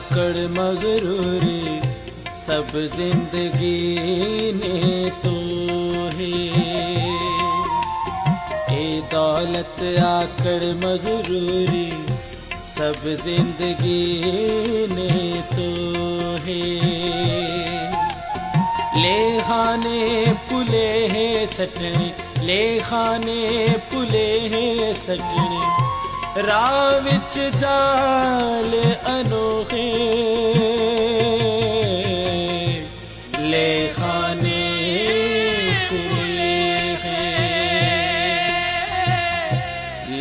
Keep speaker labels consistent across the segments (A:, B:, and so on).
A: आकड़ मगरूरी सब जिंदगी ने तो है। ए दौलत आकड़ मगरूरी सब जिंदगी ने तो है। ले खाने पुले है सटने, ले खाने पुले है सटने, राह विच जाल अनोखे। ले खाने पुले हैं,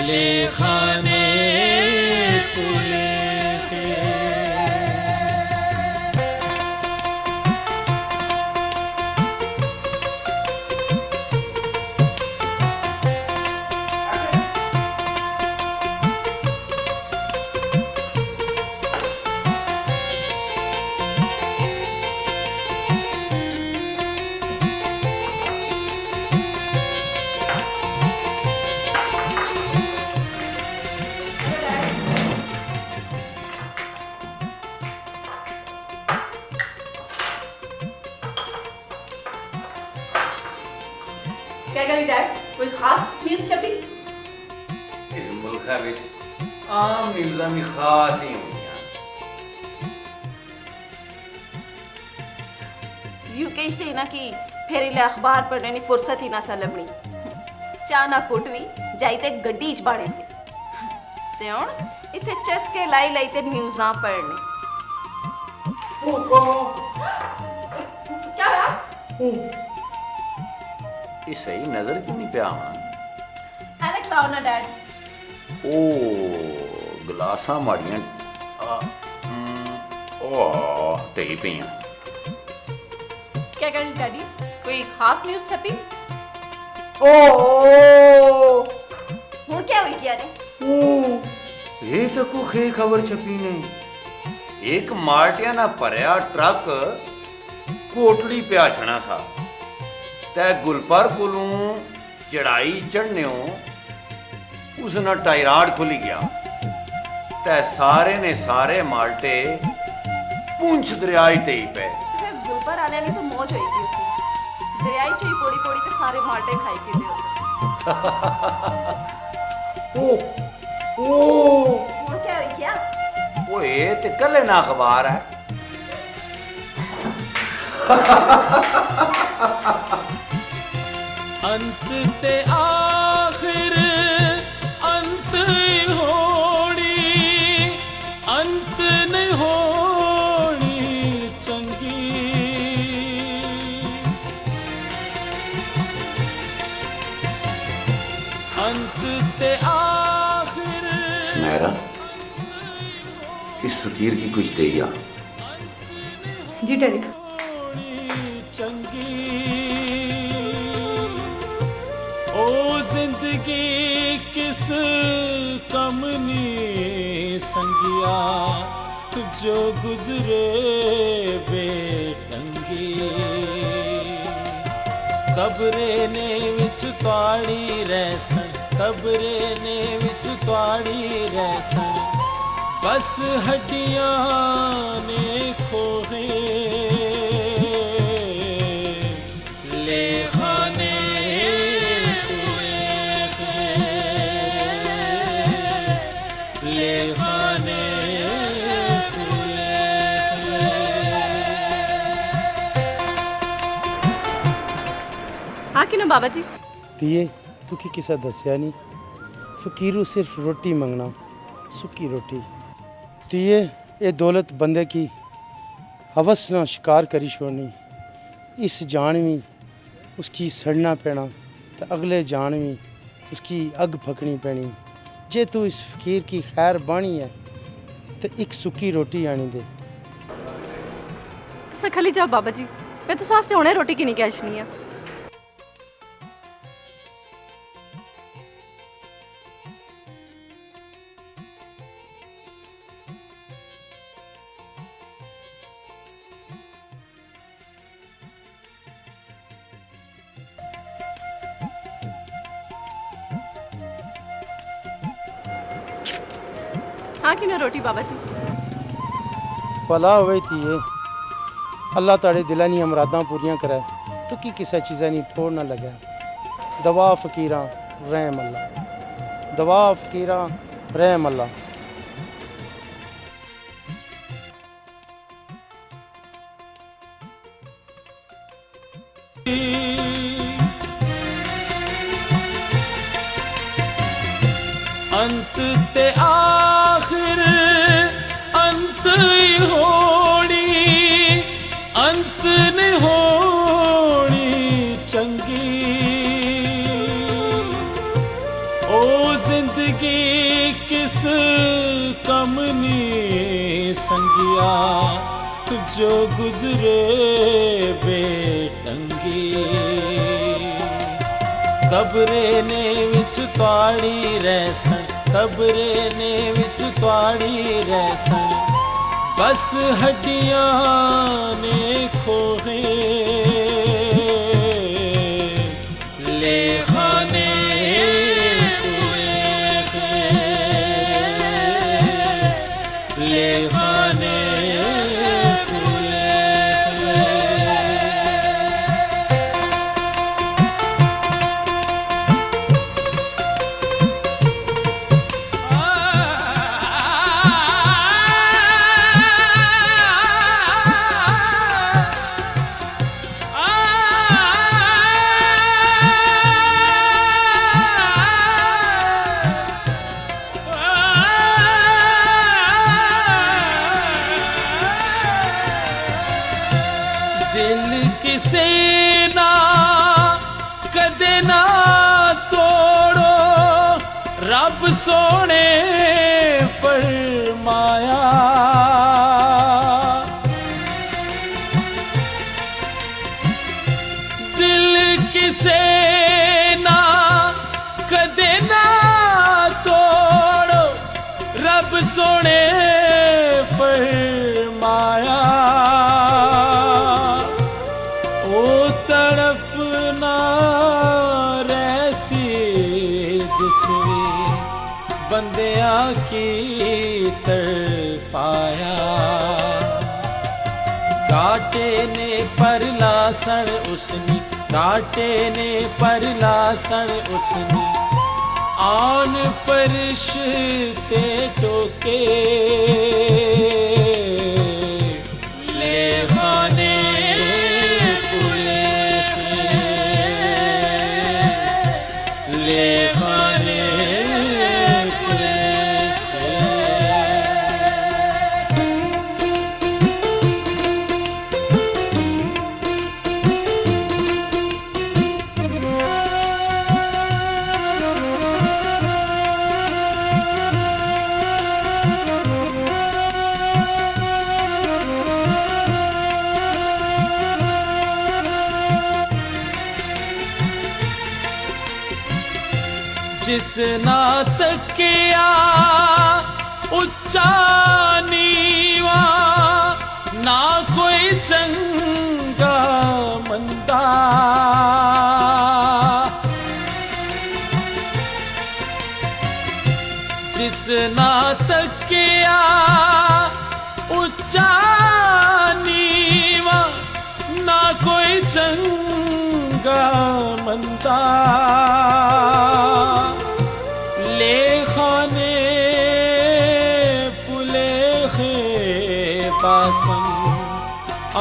A: ले खाने पुले हैं।
B: क्या करी डैड, कोई खास न्यूज़ छपी?
C: इस मुल्क विच आम न्यूज़ां भी खास ही होंदियां।
B: यू कहते ना कि फिर इले अखबार पढ़ने की फुर्सत ही ना सा लभनी। चाह ना कुट भी जाई ते गड्डी च बाड़े से हुण इथे चस्के लाई लाई ते न्यूज़ां पढ़ने। क्या हुआ?
C: ये सही नजर क्यों नहीं पिया आना?
B: ऐनक लाओ ना डैड।
C: ओ गलासा माड़ियां ओ ढेई पियां।
B: क्या करी डैडी, कोई खास न्यूज़ छपी? ओ हुण क्या हुई क्या ने?
C: ये तो कोई खबर छपी ने। एक मार्टिया ना भरया ट्रक कोटड़ी पे छना था ते गुलपर कोलों चढ़ाई चढ़ने उस ना टायराड खुली गया ते सारे ने सारे माल्टे पुंछ दरिया ते ही पे।
B: फिर गुलपर आने ने तो मौज हुई थी उसकी। दरिया ही चोई पोड़ी पोड़ी ते सारे माल्टे खाई के दे
C: ओ
B: हुण क्या हुई क्या?
C: ओए ते कले ना अखबार है।
A: अंत ते आखिर अंत होनी, अंत नहीं होनी चंगी। अंत ते आखिर
C: मेरा इस फकीर की कुछ देया।
B: जी डैडी।
A: चंगी ओ जिंदगी किस कमनी संगिया, जो गुजरे बेटंगी। कब्रे ने विच ताड़ी रहसन, कब्रे ने विच ताड़ी रहसन, बस हड्डियां ने खोहे। ले खाने
B: हाँ कि ना बाबा जी?
D: धीए तू की किसा दसिया नहीं, फकीरू सिर्फ रोटी मंगना, सुखी रोटी। धीए ये दौलत बंदे की हवस ना शिकार करी छोड़नी। इस जान में उसकी सड़ना पैना तो अगले जान में उसकी अग फकनी पैनी। जे तू इस फकीर की खैर बाणी है तो एक सुखी रोटी आनी दे।
B: सखली जाओ बाबा जी, मैं तो सास से होने रोटी की नहीं कैशनी है। हाँ कि ना रोटी बाबा जी?
D: भला होवे थी ये अल्लाह ताड़े दिलां दी मुरादां पूरियां करे तो की किसी चीज़ा नहीं थोड़ ना लगे दवा फकीरां रहम अल्लाह दवा फकीरां रहम अल्लाह।
A: अंत ते आखिर अंत ही होनी अंत नहीं होनी चंगी ओ जिंदगी किस कम नी संगिया जो गुजरे बेटंगी कबरे ने विच तुआड़ी रहसन कबरे ने विच तुआड़ी रहसन बस हड्डियां ने खोहे ले खाने ले खाने किसे ना कदे ना तोड़ो रब सोने फरमाया दिल किसे ना कदे ना तोड़ो रब सोने फरमाया बंदिया की तरफाया काटे ने परलासन उसनी काटे ने परलासन उसनी आन फरिश्ते टोके ले खाने ले खाने जिस ना तकिया उच्चा नीवा ना कोई चंगा मंदा जिस ना तकिया उच्चा नीवा ना कोई चंगा मंदा ले खाने पुले खे पासन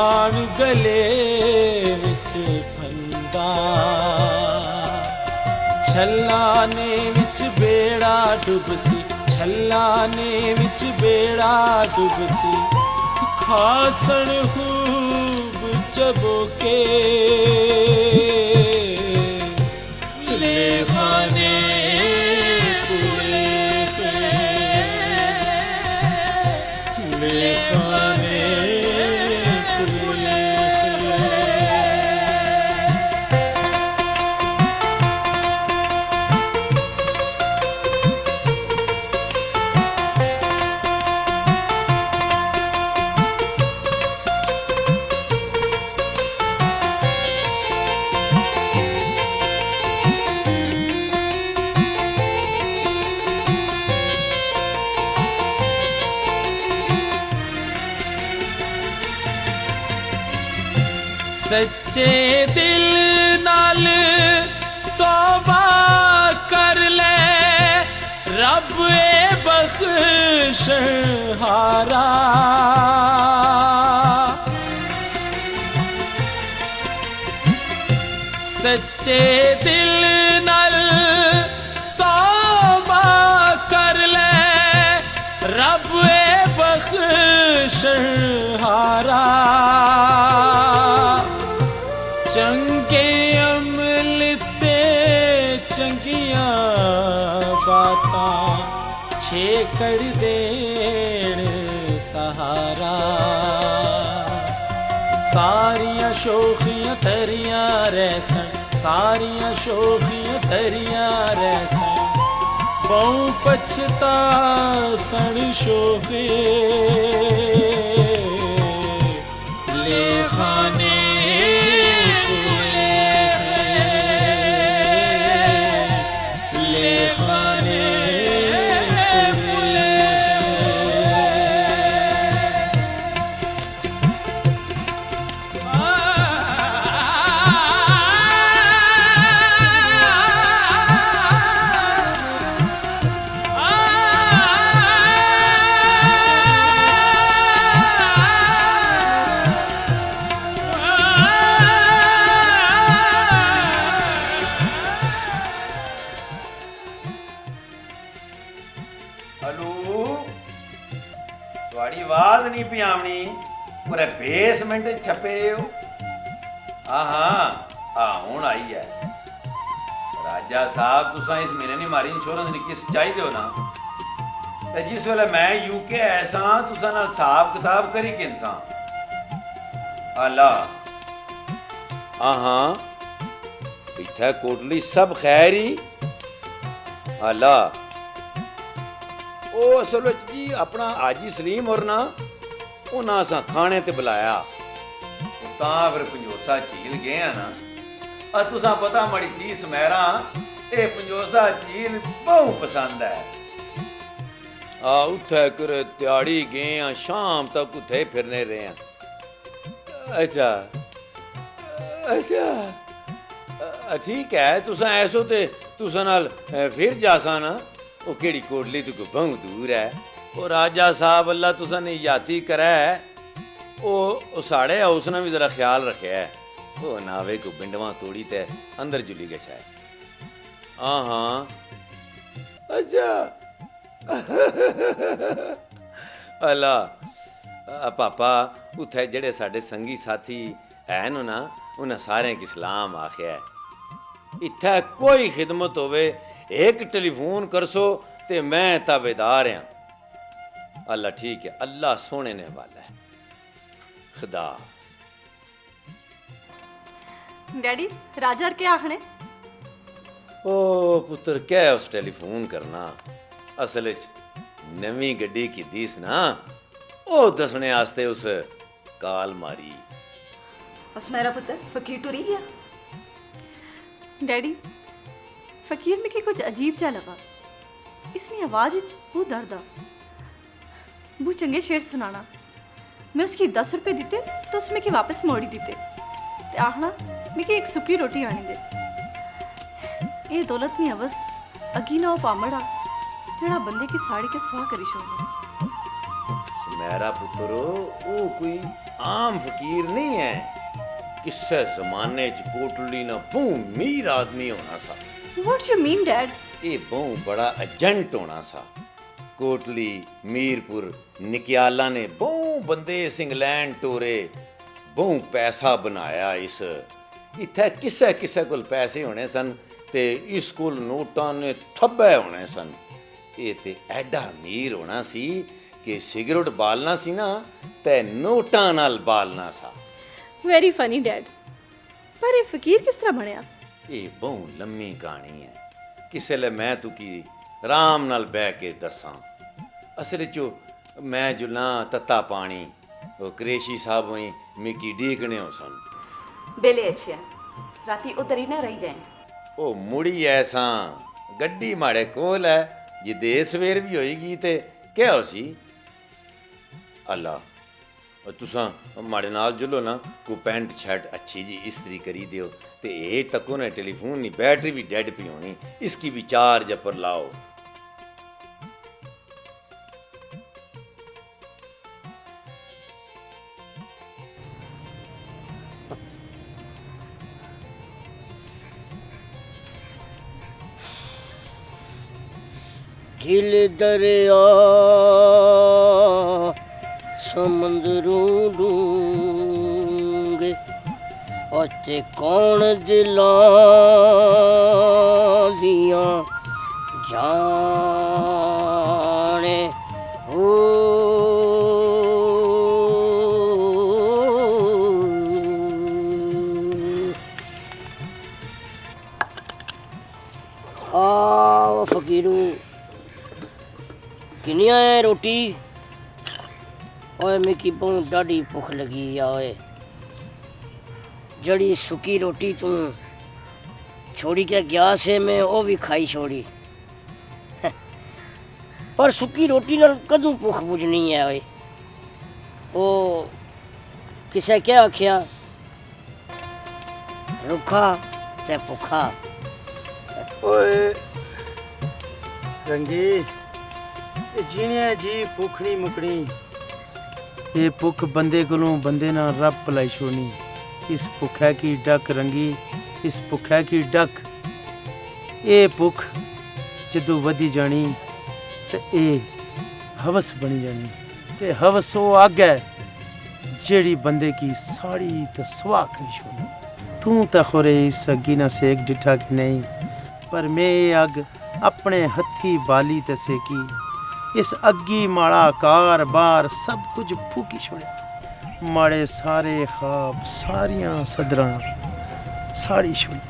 A: आन गले विच फंदा छल्लाने विच बेड़ा डुबसी छल्लाने विच बेड़ा डुबसी खासन खूब चबोके ले खाने सच्चे दिल नाल तौबा कर ले, रब ए बख्शहारा। सच्चे दिल नाल तौबा कर ले, रब ए बख्शहारा। चंगे अमल ते चंगियां बातां छेकड़ देण सहारा। सारियां शोखियां तरियां रहसन, सारियां शोखियां तरियां रहसन, बहु पछता सन शोखे ले खाने
C: ਤੁਹਾਡੀ ਆਵਾਜ਼ ਨਹੀਂ ਪਿਆਵਣੀ ਪੂਰੇ ਬੇਸਮੈਂਟ ਛਪੇ ਹੋ। ਹਾਂ ਹੁਣ ਆਈ ਹੈ। ਰਾਜਾ ਸਾਹਿਬ ਤੁਸੀਂ ਇਸ ਮਹੀਨੇ ਨਹੀਂ ਮਾਰੀ ਇੰਸ਼ੋਰੈਂਸ ਨਹੀਂ ਕਿਸ ਚਾਹੀਦੇ ਹੋ ਨਾ, ਤੇ ਜਿਸ ਵੇਲੇ ਮੈਂ ਯੂਕੇ ਆਇਆ ਸਾਂ ਤੁਸੀਂ ਨਾਲ ਹਿਸਾਬ ਕਿਤਾਬ ਕਰੀ ਕਿੰਸਾਂ ਆਲਾ। ਹਾਂ ਇੱਥੇ ਕੋਟਲੀ ਸਭ ਖੈਰ ਹੀ ਆਲਾ। ਉਹ ਅਸਲ ਵਿੱਚ ਜੀ ਆਪਣਾ ਹਾਜੀ ਸਲੀਮ ਔਰ ਨਾ ਉਹਨਾਂ ਅਸਾਂ ਖਾਣੇ ਤੇ ਬੁਲਾਇਆ, ਤਾਂ ਫਿਰ ਪੰਜੋਸਾ ਝੀਲ ਗਏ ਆ ਨਾ। ਤੁਸਾਂ ਪਤਾ ਮੜੀ ਜੀ ਸਮੈਰਾ ਇਹ ਪੰਜੋਸਾ ਝੀਲ ਬਹੁਤ ਪਸੰਦ ਹੈ। ਉੱਥੇ ਕਰ ਤਿਆੜੀ ਗਏ ਆ, ਸ਼ਾਮ ਤੱਕ ਉੱਥੇ ਫਿਰਨੇ ਰਹੇ ਆ। ਅੱਛਾ ਠੀਕ ਹੈ, ਤੁਸਾਂ ਐਸੋ ਤੇ ਤੁਸਾਂ ਨਾਲ ਫਿਰ ਜਾਸਾਂ ਨਾ। ਉਹ ਕਿਹੜੀ ਕੋਟਲੀ ਤੋਂ ਬਹੁਤ ਦੂਰ ਹੈ। ਉਹ ਰਾਜਾ ਸਾਹਿਬ ਅੱਲਾ ਤੁਸਾਂ ਨੇ ਯਾਤੀ ਕਰਾ, ਉਹ ਸਾੜੇ ਹਾਊਸ ਨਾਲ ਵੀ ਜ਼ਰਾ ਖਿਆਲ ਰੱਖਿਆ ਹੈ। ਉਹ ਨਾਵੇ ਕੋ ਬਿੰਡਵਾ ਤੋੜੀ ਤੇ ਅੰਦਰ ਜੁਲੀ ਗਛਾ ਹੈ। ਹਾਂ ਅੱਛਾ ਅੱਲਾ ਪਾਪਾ ਉੱਥੇ ਜਿਹੜੇ ਸਾਡੇ ਸੰਗੀ ਸਾਥੀ ਹਨ ਨਾ ਉਹਨਾਂ ਸਾਰਿਆਂ ਕੀ ਸਲਾਮ ਆਖਿਆ। ਇੱਥੇ ਕੋਈ ਖਿਦਮਤ ਹੋਵੇ एक टेलीफोन करसो ते मैं ताबेदार हाँ। अल्लाह ठीक है, अल्लाह सोने ने वाला है। खुदा
B: डैडी राजा क्या आखने?
C: ओ पुत्र क्या उस टेलीफोन करना, असल नवी गड्डी की दीस ना ओ दसने आस्ते उस काल मारी।
B: बस मेरा पुत्र फकीर टुरी गया।
E: डैडी फकीर में कि कुछ अजीब सा लगा, इसकी आवाज वो दर्द वो चंगे शेर सुनाना। मैं उसकी 10 रुपए दिते तो उसमें कि वापस मोड़ी दिते ते आखना मैं कि एक सुखी रोटी आनी दे। ये दौलत नहीं अवस अगी ना हो पामड़ा जड़ा बंदे की साड़ी के सुहा करी छोड़ना।
C: मेरा पुत्र वो कोई आम फकीर नहीं है, किसे जमाने च कोटली ना बहुत मीर आदमी होना था।
E: What you mean, Dad?
C: ये बहुत बड़ा एजेंट होना सा। कोटली मीरपुर निकियाला ने बहुत बंदे इस इंग्लैंड टोरे, बहुत पैसा बनाया। इस इत्थे किसे किसे कोल पैसे होने सन ते इस कोल नोटां ने थब्बे होने सन। ये ते एडा अमीर होना सी कि सिगरेट बालना सी ना ते नोटां नाल बालना सा।
E: Very funny, Dad. पर ये फकीर किस तरह बनया?
C: ये बहुत लम्मी कहानी है, किसे ले मैं तू की राम नाल बह के दसां। असल चो मैं जुला तत्ता पानी वो क्रेशी साहब वही मिकी डीकने हो सन।
B: बेले अच्छे राती उधर ही ना रही जाए।
C: ओ मुड़ी ऐसा गड्डी माड़े कोल है जिदे सवेर भी होएगी ते क्या हो सी। अल्लाह और तुसां माड़े नाल जुलो ना को पैंट शर्ट अच्छी जी इस्त्री करी दियो ते ए तको ने टेलीफोन दी बैटरी भी डेड पी होनी इसकी भी चार्ज पर लाओ।
F: दिल दरिया समंदरों डूंगे अते कौन दिलां दियां जाने हो। आओ फकीरू किनिया है रोटी ओए मिकी बहुत डाढ़ी भुख लगी आ ओए जड़ी सुकी रोटी तू छोड़ी के गया से मैं वो भी खाई छोड़ी पर सुकी रोटी नाल कदू भुख बुझनी है ओए ओ किसे क्या आख्या रुखा ते भुखा।
D: ओए रंगी ये जीने जी भुख नहीं मुकनी ये भुख बंदे कोलों बंदे ना रब भलाई छोड़नी। इस भुखै की डक रंगी इस भुखै की डक ये भुख जदों वधी जानी ते ये हवस बनी जानी ते हवस वो अग है जेड़ी बंदे की साड़ी ते सुहा करी छोड़नी। तू तो खोरे इस अग्गी ना सेक डिठा कि नहीं पर मैं ये अग अपने हथी बाली ते सेकी इस अग्गी माड़ा कार बार सब कुछ फूकी छोड़े माड़े सारे ख्वाब सारियां सदरां साड़ी छोड़ी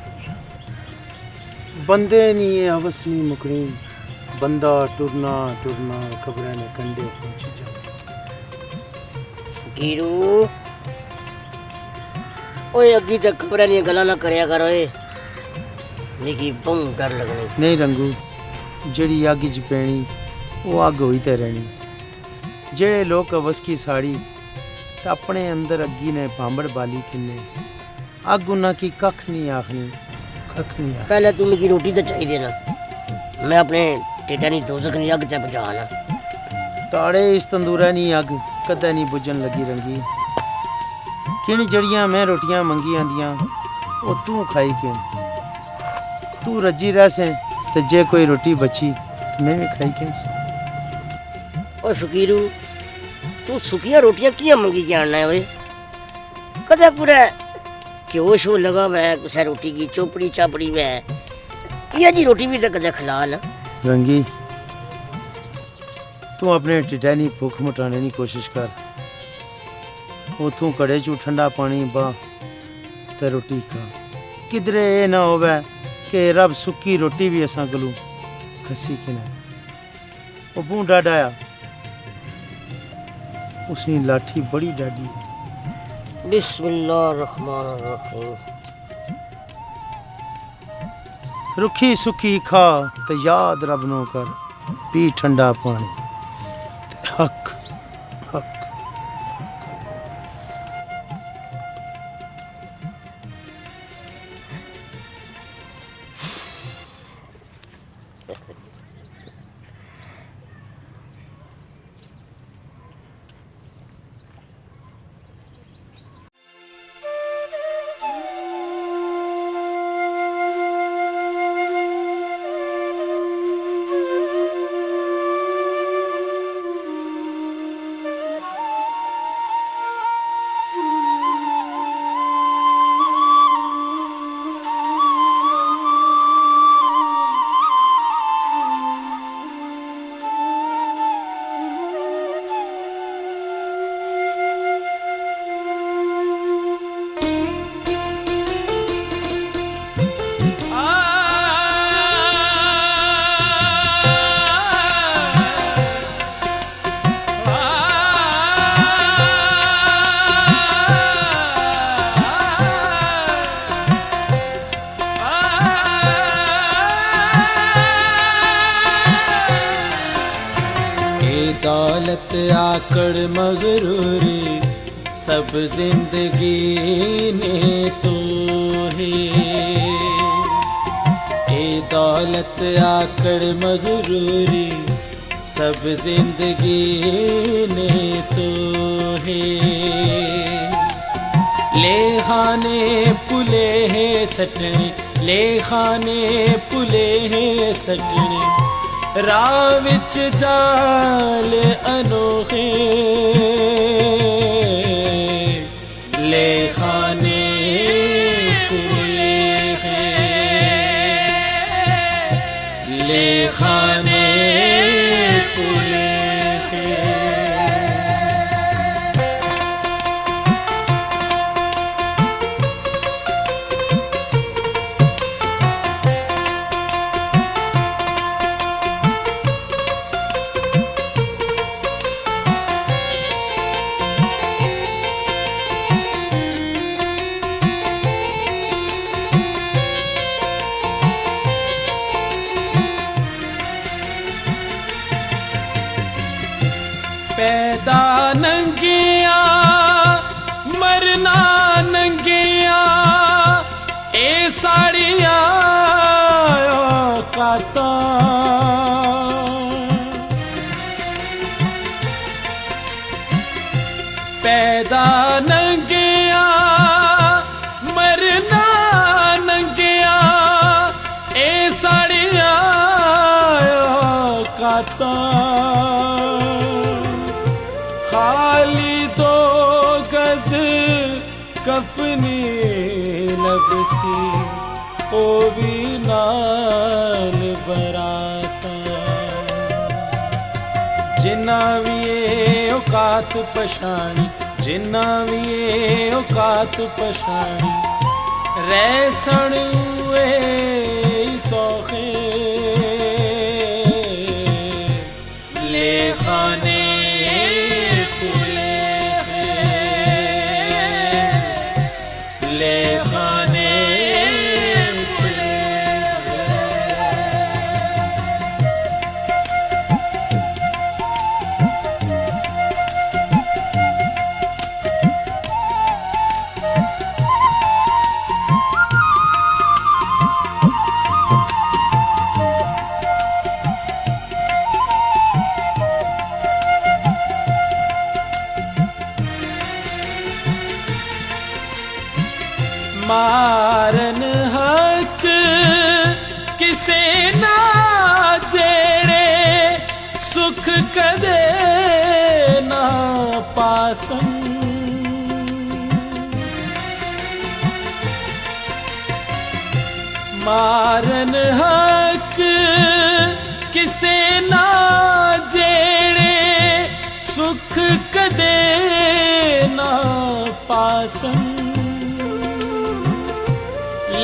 D: बंदे नहीं ये हवस नहीं मुकनी बंदा टुरना टुरना खबरें ने कंडे पहुंच जा।
F: गिरू ओए अग्गी तक खबरें नी गल्लां ना करया कर ओए मिकी बहुत डर लगनी।
D: नहीं रंगू जड़ी अग च पैनी वो अग होई ते रहनी। जेड़े लोग हवस की साड़ी ते अपने अंदर अग्गी ने भांबड़ बाली किन्ने अग उन्ना की कख नहीं आखनी कख नहीं आखनी।
F: पहले तू मिकी रोटी तो चाहिए ना मैं अपने टेटा नी दोजख नी अग ते बुझाना
D: ताड़े इस तंदूरा नी अग कदे नहीं बुझन लगी रंगी किन जड़ियां मैं रोटियां मंगी आंदियां वो तू खाई के तू रजी रह से ते जे कोई रोटी बची मैं भी खाई के।
F: ओए फकीरू तू सुखिया रोटियां किया मंगी के आना है ओए कदे पूरा क्यों शो लगा मैं कुछ रोटी की चोपड़ी चापड़ी में ये जी रोटी भी तो कदे खिला ना।
D: रंगी तू अपने टिटैनी भूख मिटाने की कोशिश कर उतों कड़े चू ठंडा पानी बा ते रोटी खा किधरे ये ना होवे कि रब सुक्की रोटी भी असां कोलों खसी के ना। वो बूं डाडाया उसनी लाठी बड़ी डाडी
F: बिस्मिल्लाहिर्रहमानिर्रहीम
D: रुखी सुखी खा ते याद रब नो कर पी ठंडा पानी ते हक हक।
A: दौलत आकड़ मगरूरी सब जिंदगी ने तो है ए दौलत आकड़ मगरूरी सब जिंदगी ने तो है ले खाने पुले है सटने ले खाने पुले है सटने राह विच जाल अनोखे ले खाने पुले हैं ले खाने पुले हैं पैदा नंगिया मरना नंगिया ए साड़िया काता पैदा नंगिया मरना नंगिया ए साड़िया काता खाली दो गज कफनी लबसी ओ भी नाल बराता जिन्ना भी ये औकात पछाणी जिन्ना भी ये औकात पछाणी रहसन हुए सौखे ले खाने मारन हक किसे ना जेड़े सुख कदे ना पासन मारन हक किसे ना जेड़े सुख कदे ना पासन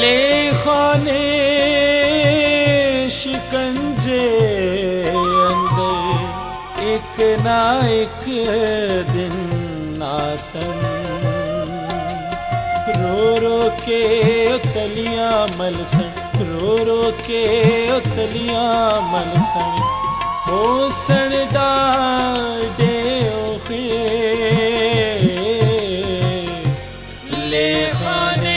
A: ले खाने शिकंजे अंदर एक ना एक दिन आसन रो रो के तलियां मलसन रो रो के तलियां मलसन हो सन डाडे ओखे ले खाने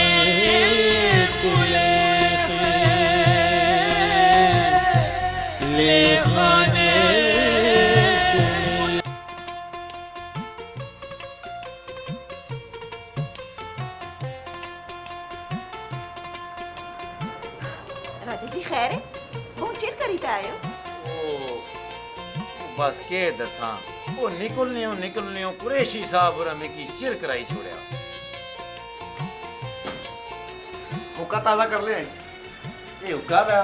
B: राजा जी खैर है बहुत चिर करी पे आयो
C: बस के दसा वो निकलने कुरैशी साहब और हमें की चिर कराई छोड़या हुक्का ताजा कर ले ये हुक्का है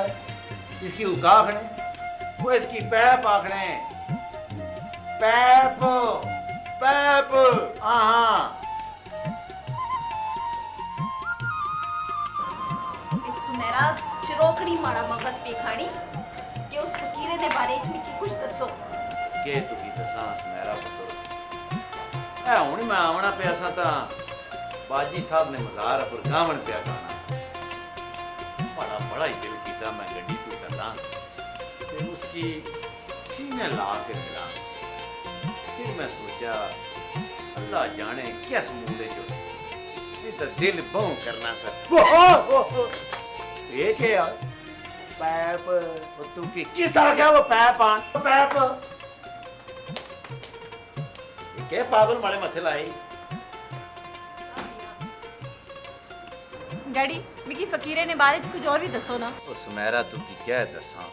C: इसकी हुक्का आखने वो इसकी पैप आखने पैप पैप हाँ
B: इस सुमेरा चिरोकड़ी माड़ा मगत पेखानी कि उस फकीरे दे बारे च मिकी कुछ दसो
C: के तुकी दसा सुमेरा पुत्र ए हुण मैं आवना पिया सा ता बाजी साहब ने मज़ार पर गावण पिया गाना बड़ा ही दिल कीता मैं गड्डी तू चला फिर उसकी सीने ला के मिला फिर मैं सोचा अल्लाह जाने किस मूड च ये तो दिल बहु करना सर ये क्या पैप तू की किस आ गया वो पैप आन पैप ये क्या पागल वाले मथे लाई
E: डैडी मिकी फकीरे ने बारे च कुछ और भी दसो ना
C: ओ सुमेरा तू की क्या दसा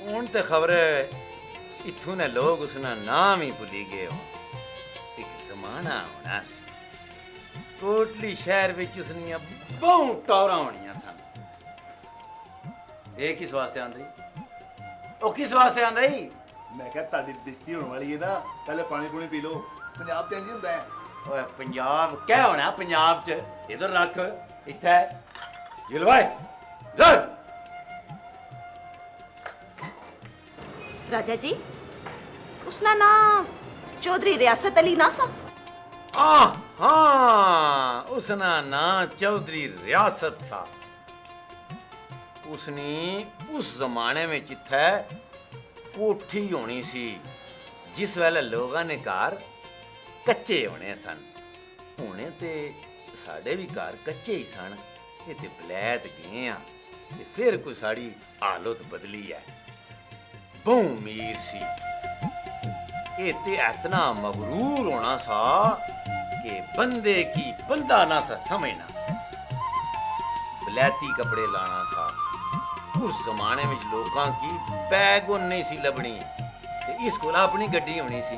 C: ਹੁਣ ਤੇ ਖਬਰ ਇਥੋਂ ਨੇ ਲੋਕ ਉਸਨਾ ਨਾਮ ਹੀ ਭੁੱਲੀ ਗਏ ਹੋ ਇੱਕ ਜ਼ਮਾਨਾ ਹੋਣਾ ਸੀ ਕੋਟਲੀ ਸ਼ਹਿਰ ਵਿੱਚ ਉਸਨੀਆਂ ਬਹੁਤ ਟੌਰਾਂ ਹੋਣੀਆਂ ਸਨ ਇਹ ਕਿਸ ਵਾਸਤੇ ਆਂਦੀ ਉਹ ਕਿਸ ਵਾਸਤੇ ਆਂਦੀ
G: ਮੈਂ ਕਿਹਾ ਤੁਹਾਡੀ ਬੇਇੱਜ਼ਤੀ ਹੋਣ ਵਾਲੀ ਹੈ ਨਾ ਪਹਿਲੇ ਪਾਣੀ ਪੂਣੀ ਪੀ ਲਓ ਪੰਜਾਬ ਤੇ ਇੰਜ ਹੁੰਦਾ ਹੈ
C: ਓਏ ਪੰਜਾਬ ਕਹਿ ਹੋਣਾ ਪੰਜਾਬ ਚ ਇਧਰ ਰੱਖ ਇੱਥੇ ਜਲਵਾਏ ਰੱਖ
B: राजा जी उसना नाम चौधरी रियासत अली ना सा
C: हाँ उसना ना चौधरी रियासत सा उसने उस जमाने में जिथे कोठी होनी सी जिस वेले लोगों ने घर कच्चे होने सन होने ते साडे भी घर कच्चे ही सन ये ते बलैत गए हैं ते फिर कोई साड़ी हालत बदली है बहु मीर सी ये ते इतना मगरूर होना सा कि बंदे की बंदा ना सा समझना बलैती कपड़े लाना सा उस जमाने में लोगों की बैगुन नहीं सी लबनी ते इस कोला अपनी गड्डी होनी सी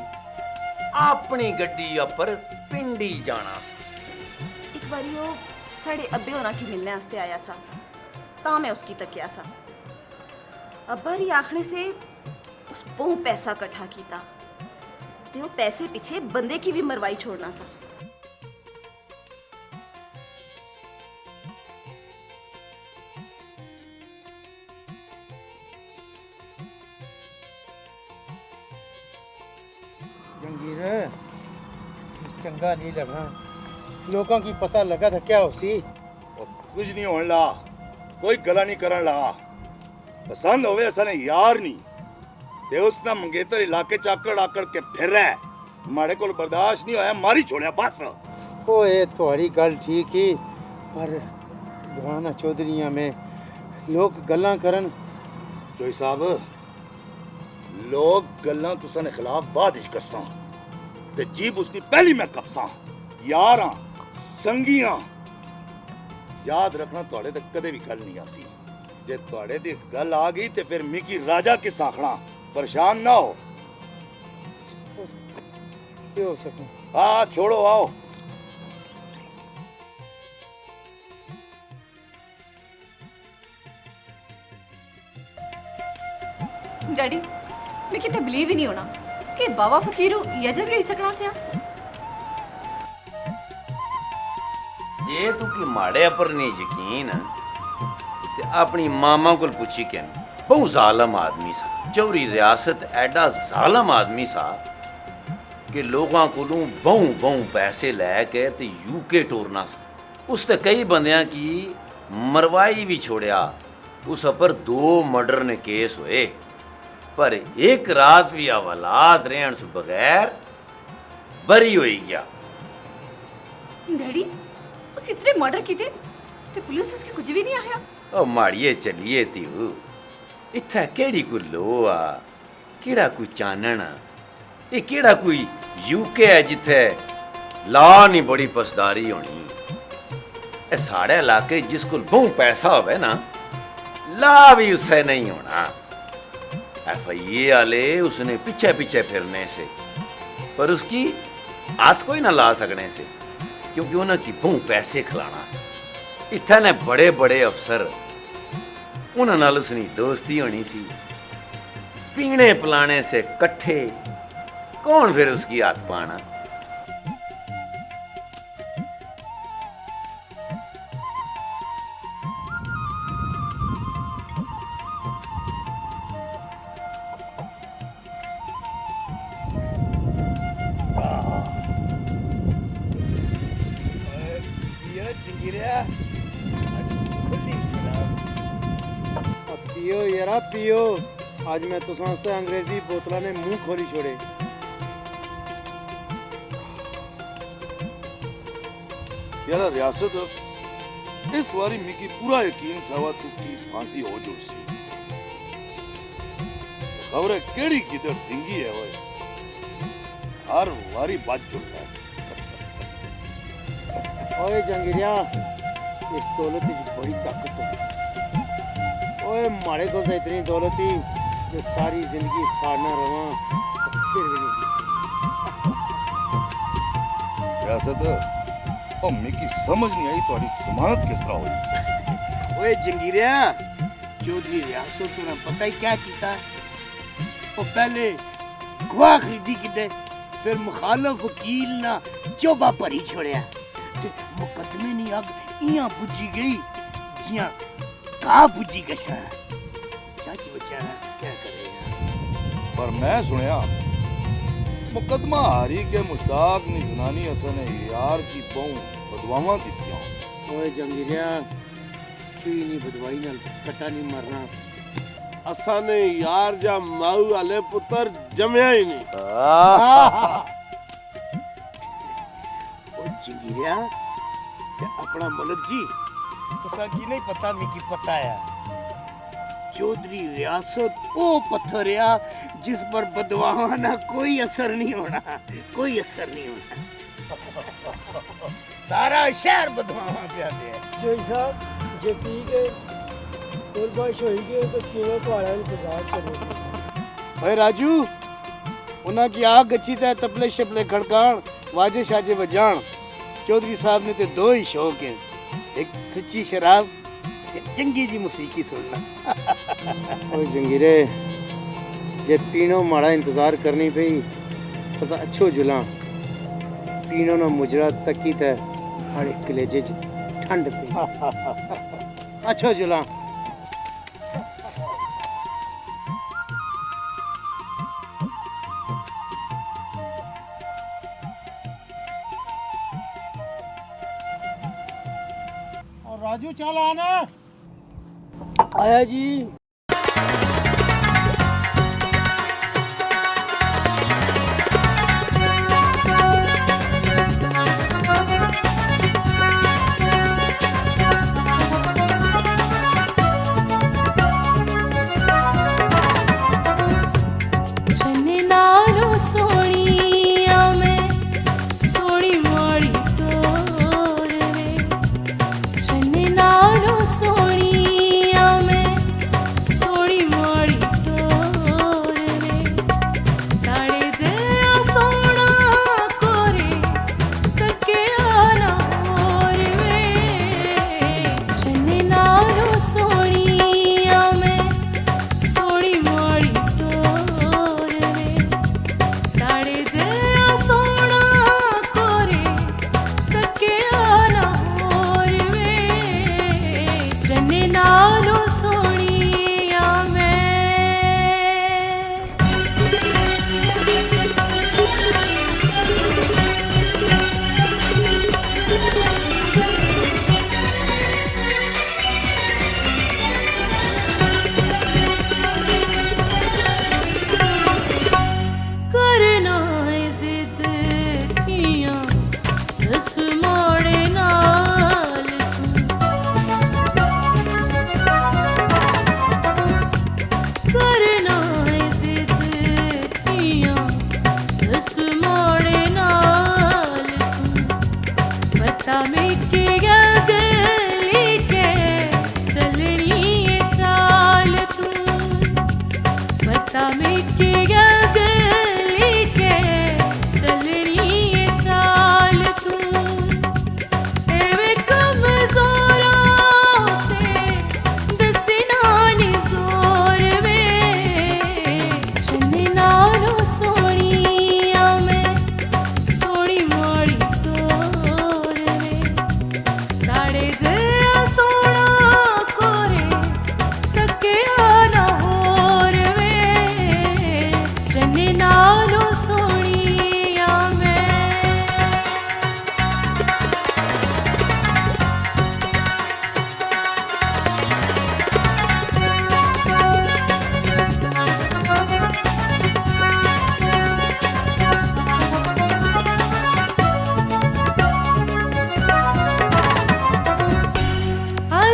C: अपनी गड्डी पर पिंडी जाना सा
B: एक बारी वो साढ़े अब्बे होना की मिलने वास्ते आया सा ता मैं उसकी तकिया सा अब्बा री आखने से उस बहु पैसा इकट्ठा कीता ते वो पैसे पीछे बंदे की भी मरवाई छोड़ना सा
D: जंगीर चंगा नहीं लगना लोगों की पता लगा था क्या उसी
G: कुछ नहीं होने ला कोई गला नहीं करन ला पसंद होवे असा ने यार नहीं ते उसना मंगेतर इलाके च आकड़ के फिर रहा माड़े को बर्दाश्त नहीं होया मारी छोड़या बस
D: ओए थोड़ी गल ठीक ही पर घराना चौधरियां में लोग गल्लां करन
G: जोई साहब लोग गल्लां तुसा ने खिलाफ बाद इच करसा ते जीब उसकी पहली मैं कपसा यार संगियां याद रखना थोड़े तक कदे भी गल नहीं आती जे थोड़े दी गल आ गई ते फिर मिकी राजा किस आखना परेशान ना हो
D: क्यों हो सकूं
G: हाँ छोड़ो आओ
E: डैडी मैं किते बिलीव ही नहीं होना कि बाबा फकीरू ये जब ही सकना से
C: जे तू की माड़े पर नहीं यकीन ते अपनी मामा को पूछी के बहुत जालम आदमी सा चौरी रियासत एडा जालम आदमी सा कि लोगों को बहु बहु पैसे लैके ते यूके टोरना सा उस ते कई बंदियां की मरवाई भी छोड़िया उस पर 2 मर्डर ने केस हुए पर एक रात भी औलाद रहन से बगैर बरी हो गया
E: डैडी उस इतने मर्डर किए ते पुलिस उसके कुछ भी नहीं आया
C: ओ माड़िए चलिए तीऊ इत्थे केड़ी कोई लो आ केड़ा कोई चानन ये केड़ा कोई यूके है जिथे ला नहीं बड़ी पसदारी होनी ए साढ़े इलाके जिस को बहु पैसा होवे ना ला भी उससे नहीं होना FIA वाले उसने पीछे पीछे फिरने से पर उसकी हाथ कोई ना ला सकने से क्योंकि उन्हें बहु पैसे खिलाना से इत्थे ने बड़े बड़े अफसर उन्हां नाल उसनी दोस्ती होनी सी पीने पिलाने से कट्ठे कौन फिर उसकी हाथ पाना
D: पियो यारा पियो आज मैं तो समझता अंग्रेजी बोतला ने मुंह खोली छोड़े
G: यार रियासत इस बारी मिकी पूरा यकीन सवा तुकी फांसी हो जुड़सी। खबर है केड़ी किधर सिंगी है ओए, हर वारी बात जुड़ है।
D: ओए जंगीरिया, इस दौलत की बड़ी ताकत है। ओए मारे को तो इतनी दौलत ही जो सारी जिंदगी साड़ना रवा फिर भी नहीं।
G: रियासत ओ मिकी समझ नहीं आई तुम्हारी जमानत किस तरह हुई।
H: ओए जंगीरिया, चौधरी रियासत तुना पता ही क्या कीता? वो पहले गवाह खरीदी किते, फिर मुखालफ वकील ना चोबा भरी छोड़िया ते मुकदमे नी अग इयां बुझी गई जियां का बुझी गशा। चाची बेचारा क्या करेगा।
G: पर मैं सुनया मुकदमा हारी के मुश्ताक ने जनानी असन यार की बहु बदवावा दित्तियां।
D: ओए जंगीरिया, चुई नहीं बदवाई नाल कटा नहीं मरना।
A: असा ने यार जा माऊ वाले पुत्र जमया ही नहीं।
H: ओ जंगीरिया, ते अपना मलक जी तुसा की नहीं पता मिकी पता है। चौधरी रियासत ओ पत्थर आ जिस पर बदवावा ना कोई असर नहीं होना, कोई असर नहीं होना। सारा शहर बदवावा पे दे।
D: जोई साहब जे पी के कुर्बाश होएगी तो किलो तो आया इंतजार करेगी।
H: भाई राजू, उन्हें की आग अच्छी तरह तबले शबले खड़कान वाजे शाजे बजान। चौधरी साहब ने तो दो ही शौक हैं, एक सच्ची शराब, एक चंगी जी मौसीकी सुनना।
D: ओए जंगीरे, जे पीनो माड़ा इंतजार करनी पई पता अच्छो जुला पीनो ना मुजरा तकी ते हरे कलेजे च ठंड पई। अच्छो जुला। और राजू चल आना। आया जी।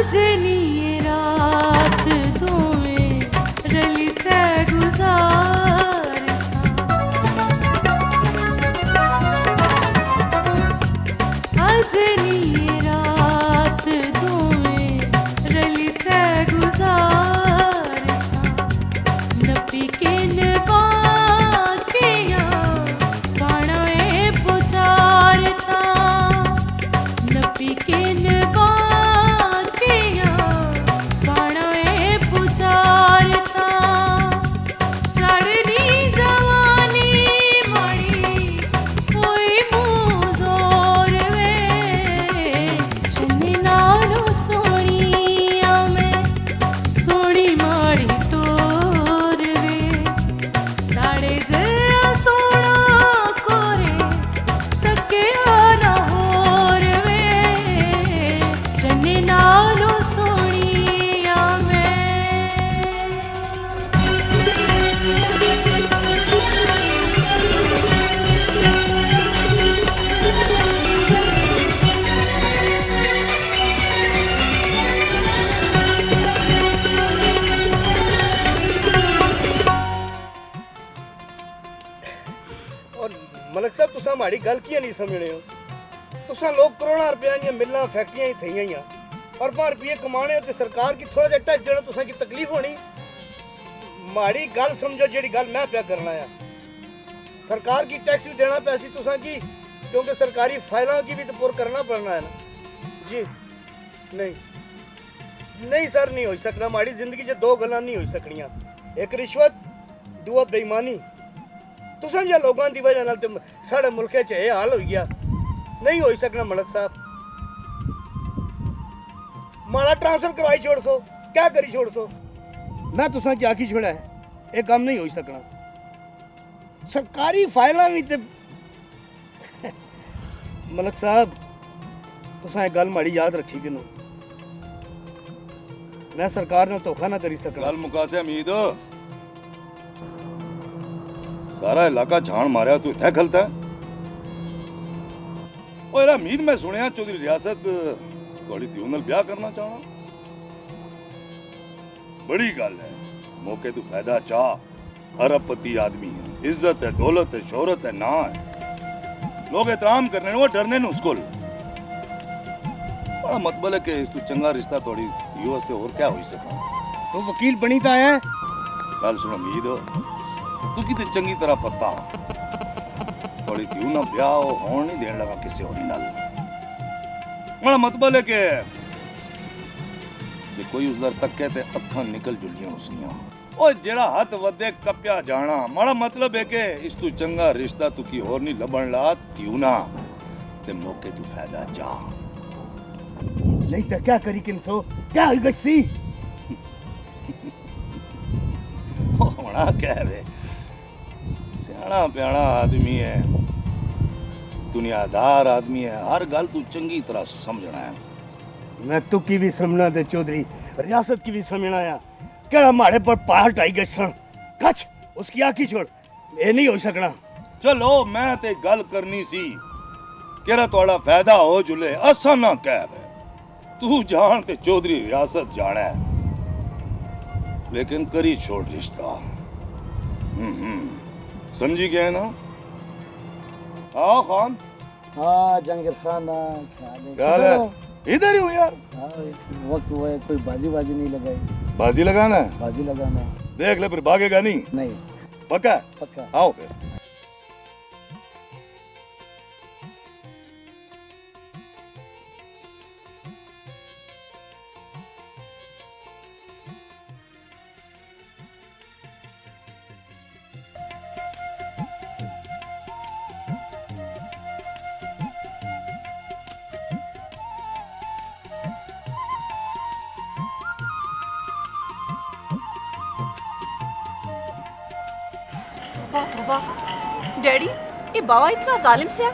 I: अर्जनी ये रात दोवें रली ते गुजार अर्जनी ये रात दोवें रली ते गुजार नपी के नबातियां बाणाए पुचारता नपी के नबातियां बाणाए पुचारता चढ़नी जवानी मड़ी कोई मुँह जोर वे चुनी नारो सोनिया में सोनी माड़ी टोर वे साड़े जरा सोना कोरे तके आना होर वे चने नालो सोनिया में
H: और मलक साहब तुसा हमारी गल की नहीं समझने हो तुसा लोग करोड़ां रुपया दी मिल्लां फैक्ट्रियां ही थईयां ही और 5 रुपये कमाने ते सरकार की थोड़ा जिहा टच देना तुसा की तकलीफ होनी माड़ी गल समझो जेड़ी गल मैं प्या करना है सरकार की टैक्स भी देना पैसी तुसा की क्योंकि सरकारी फाइलों की भी तो पूरा करना पड़ना है ना जी नहीं सर नहीं हो सकना हमारी जिंदगी च दो गल्लां नहीं हो सकनियां एक रिश्वत दूआ बेईमानी तुसा जिहा लोगों की वजह नाल ते साढ़े मुल्के च यह हाल हो गया नहीं हो सकना मलक साहब माड़ा ट्रांसफर करवाई छोड़ सो क्या करी छोड़ सो मैं तुसा की आखी छोड़ा है ये काम नहीं हो सकना सरकारी फाइलां भी ते मलक साहब तुसा एक गल माड़ी याद रखी कि मैं सरकार ने धोखा ना करी सकना
G: गल मुका से उम्मीद सारा इलाका छाण मारिया तू इत्थे खलता है और यरा उम्मीद मैं सुनिया चौधरी रियासत थोड़ी ध्यून नाल ब्याह करना चाहना बड़ी गल है मौके तू फायदा चाह अरबपति आदमी है इज्जत है दौलत है शोहरत है ना है लोग एहतराम करने वो डरने ने उसको बड़ा मतबल है कि इस तू चंगा रिश्ता थोड़ी यूएस से और क्या हो सकता
H: तो वकील बनी तो आया
G: गल सुन उम्मीद तू किते चंगी तरह पता थोड़ी क्यों ना ब्याह होने नहीं देने लगा किसी और नाल बड़ा मतबल है कि कोई उसदर तक कहते अखां निकल जुलियां उसनियां और जेड़ा हाथ वधे कप्या जाना माड़ा मतलब है कि इस तू चंगा रिश्ता तू की और नहीं लबन ला क्यों ना ते मौके तू फायदा जा
H: नहीं तो क्या करी किंसो क्या हुई गसी
G: होना कह रहे सियाना प्याना आदमी है दुनियादार आदमी है हर गल तू चंगी तरह समझना है
H: मैं तू की भी समझना ते चौधरी रियासत की भी समझना है केड़ा माड़े पर पहाड़ ढाई गए सन कच उसकी आखी छोड़ ये नहीं हो सकना
G: चलो मैं ते गल करनी सी केरा तोड़ा फायदा हो जुले असा ना कह रहे तू जान ते चौधरी रियासत जाना है लेकिन करी छोड़ रिश्ता समझी गए ना आओ खान
J: हाँ जंगीर खान
G: क्या है इधर ही हूँ यार
J: वक्त हुआ है कोई बाजी नहीं लगाई
G: बाजी लगाना है
J: बाजी लगाना है
G: देख ले फिर भागेगा नहीं
J: नहीं
G: पक्का
J: पक्का
G: आओ फिर
E: तौबा डैडी ये बाबा इतना जालिम से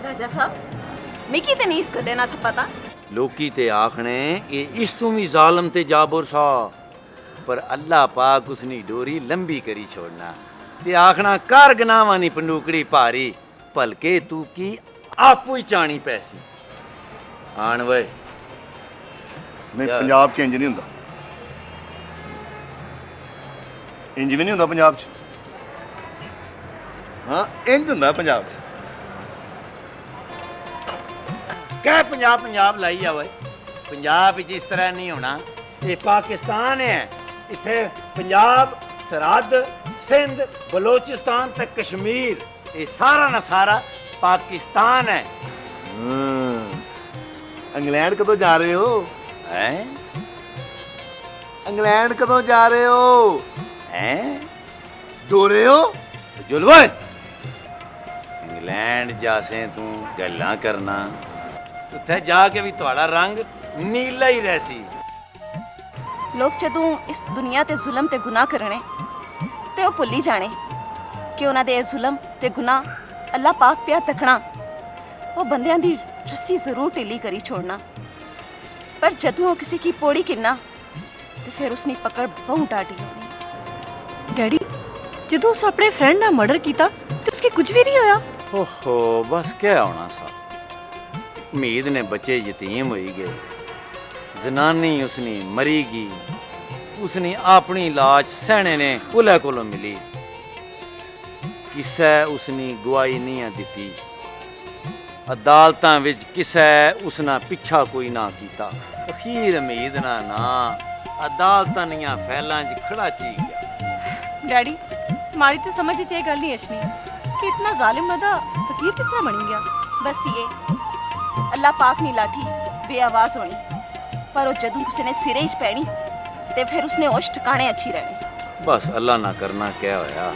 B: राजा साहब मिकी ते नहीं इस गल्ले ना पता
C: लोकी ते आखने ये इस तू भी जालम ते जाबुर सा पर अल्लाह पाक उसनी डोरी लंबी करी छोड़ना ते आखना कर गनावानी पंडूकड़ी भारी भलके तू की आपू ही चाणी पैसी आन वे
G: ਨਹੀਂ ਪੰਜਾਬ 'ਚ ਇੰਜ ਨਹੀਂ ਹੁੰਦਾ। ਇੰਜ ਵੀ ਨਹੀਂ ਹੁੰਦਾ ਪੰਜਾਬ 'ਚ। ਹਾਂ ਇੰਜ ਹੁੰਦਾ ਪੰਜਾਬ 'ਚ।
C: ਕਹਿ ਪੰਜਾਬ ਪੰਜਾਬ ਲਾਈ ਜਾਵੇ। ਪੰਜਾਬ ਵਿੱਚ ਇਸ ਤਰ੍ਹਾਂ ਨਹੀਂ ਹੋਣਾ। ਇਹ ਪਾਕਿਸਤਾਨ ਹੈ। ਇੱਥੇ ਪੰਜਾਬ, ਸਰਹੱਦ, ਸਿੰਧ, ਬਲੋਚਿਸਤਾਨ ਤੇ ਕਸ਼ਮੀਰ, ਇਹ ਸਾਰਾ ਨਾ ਸਾਰਾ ਪਾਕਿਸਤਾਨ ਹੈ।
G: ਇੰਗਲੈਂਡ ਕਦੋਂ ਜਾ ਰਹੇ ਹੋ?
C: ਹੈ
G: ਇੰਗਲੈਂਡ ਕਦੋਂ ਜਾ ਰਹੇ ਹੋ?
C: ਹੈ
G: ਡੋ ਰਹੇ ਹੋ?
C: ਜੁਲਵੇ ਇੰਗਲੈਂਡ ਜਾਸੇ ਤੂੰ ਗੱਲਾਂ ਕਰਨਾ, ਉੱਥੇ ਜਾ ਕੇ ਵੀ ਤੁਹਾਡਾ ਰੰਗ ਨੀਲਾ ਹੀ ਰਹਿਸੀ।
B: ਲੋਕ ਜਦੋਂ ਇਸ ਦੁਨੀਆ ਤੇ ਜ਼ੁਲਮ ਤੇ ਗੁਨਾਹ ਕਰਨੇ ਤੇ ਉਹ ਭੁੱਲੀ ਜਾਣੇ ਕਿ ਉਹਨਾਂ ਦੇ ਇਹ ਜ਼ੁਲਮ ਤੇ ਗੁਨਾਹ ਅੱਲਾਹ ਪਾਕ ਪਿਆ ਤੱਕਣਾ, ਉਹ ਬੰਦਿਆਂ ਦੀ ਰੱਸੀ ਜ਼ਰੂਰ ਢਿੱਲੀ ਕਰੀ ਛੋੜਨਾ। ਪਰ ਜਦੋਂ ਉਹ ਕਿਸੇ ਕੀ ਪੋੜੀ ਕਿੰਨਾ ਤੇ ਫਿਰ ਉਸਨੇ ਪਕੜ ਬਹੁ ਡਾਟੀ ਹੋਣੀ।
E: डैडी ਜਦੋਂ ਉਸ ਆਪਣੇ ਫਰੈਂਡ ਦਾ ਮਰਡਰ ਕੀਤਾ ਤੇ ਉਸਕੇ ਕੁਝ ਵੀ ਨਹੀਂ ਹੋਇਆ।
C: ਓਹੋ ਬਸ ਕਿਆ ਹੋਣਾ ਸਾ। ਉਮੀਦ ਨੇ ਬੱਚੇ ਯਤੀਮ ਹੋਈ ਗਏ, ਜ਼ਨਾਨੀ ਉਸਨੇ ਮਰੀ ਗਈ, ਉਸਨੇ ਆਪਣੀ ਲਾਸ਼ ਸਹਿਣੇ ਨੇ ਉਹਲੇ ਕੋਲੋਂ ਮਿਲੀ, ਕਿਸੇ ਉਸਨੇ ਗਵਾਹੀ ਨਹੀਂ ਦਿੱਤੀ, ਅਦਾਲਤਾਂ ਵਿੱਚ ਕਿਸੇ ਉਸਨਾ ਪਿੱਛਾ ਕੋਈ ਨਾ ਕੀਤਾ। ਅਖੀਰ ਉਮੀਦ ਨਾ ਅਦਾਲਤਾਂ ਦੀਆਂ ਫੈਲਾਂ 'ਚ ਖੜਾ ਚੀ ਗਿਆ।
E: डैडी हमारी तो समझ ये गल नहीं अचनी कि इतना जालिम बंदा फकीर किस तरह बनी गया।
B: बस ये अल्लाह पाक नी लाठी बेआवाज होनी, पर वो जदों उसने सिरे च पैनी ते फिर उसने उस ठिकाने अच्छी रहनी।
C: बस अल्लाह ना करना क्या होया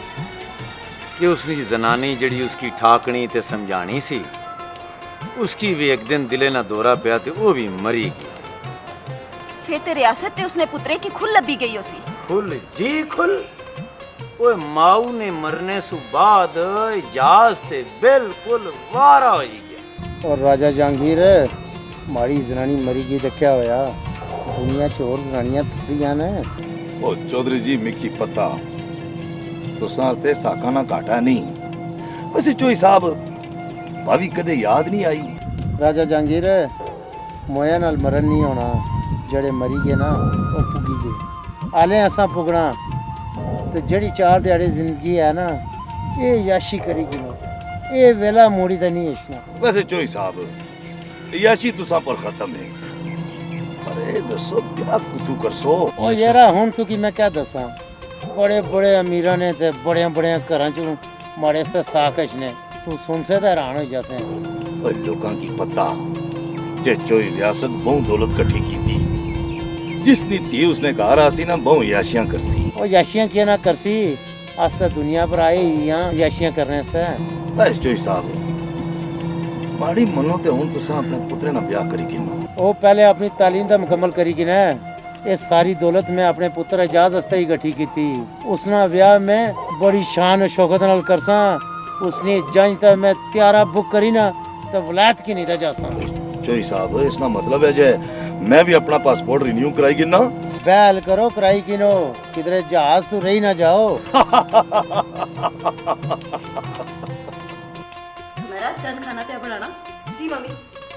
C: कि उसकी जनानी जड़ी उसकी ठाकनी ते समझानी सी, उसकी भी एक दिन दिले ना दौरा पिया ते वो भी मरी गई।
B: फिर ते रियासत ते उसने पुत्रे की खुल लभी गई उसी।
C: खुल जी खुल। ओए माऊ ने मरने सु बाद इजाज ते बिल्कुल वारा हो गया।
D: और राजा जहांगीर माड़ी जनानी मरी गई तो क्या होया? दुनिया च होर जनानियां थोड़ियां ने।
G: ओ चौधरी जी मिकी पता तुसां ते साका ना घाटा नहीं। वैसे चोई साहब भाभी कदे याद नहीं आई?
D: राजा जहांगीर मोया नाल मरन नहीं होना, जड़े मरी गए ना वो पुगी गए। आले असां पुगना ते जड़ी 4 दिहाड़े जिंदगी है ना ये याशी करेगी ना, ये वेला मोड़ी दा नहीं इशना।
G: वैसे चोई साहब याशी तुसां पर खत्म है, अरे दसो क्या कुतू करसो?
D: ओ यारा हुन तू की मैं क्या दसां, बड़े बड़े अमीरां ने ते बड़े बड़े घरां चों माड़े ते साकश ने, तू सुन से ते हैरान हो जासे।
G: ओए लोकां की पता जे चोई रियासत बहु दौलत इकट्ठी कीती, जिसनी थी उसने घर आसी ना बहु याशियां करसी।
D: ओ याशियां किया ना करसी, अस ते दुनिया पर आए ही हां याशियां करने आस्ते।
G: बस चोई साहब माड़ी मनो ते हुन तुसां अपने पुत्रे ना ब्याह करी किन्नो।
D: ओ पहले अपनी तालीम दा मुकम्मल करी कि ना, ये सारी दौलत मैं अपने पुत्र एजाज आस्ते ही इकट्ठी की थी। उसना ब्याह मैं बड़ी शान और शौकत नाल करसा, उसने जंज तक मैं त्यारा बुक करी ना तो वलायत की नहीं दा जासा।
G: चोई साहब इसका मतलब है जे मैं भी अपना पासपोर्ट रिन्यू कराई गिना।
D: बैल करो कराई किनो, किधरे जहाज तो रही ना जाओ।
E: मेरा चंद खाना पे बनाना। जी मम्मी,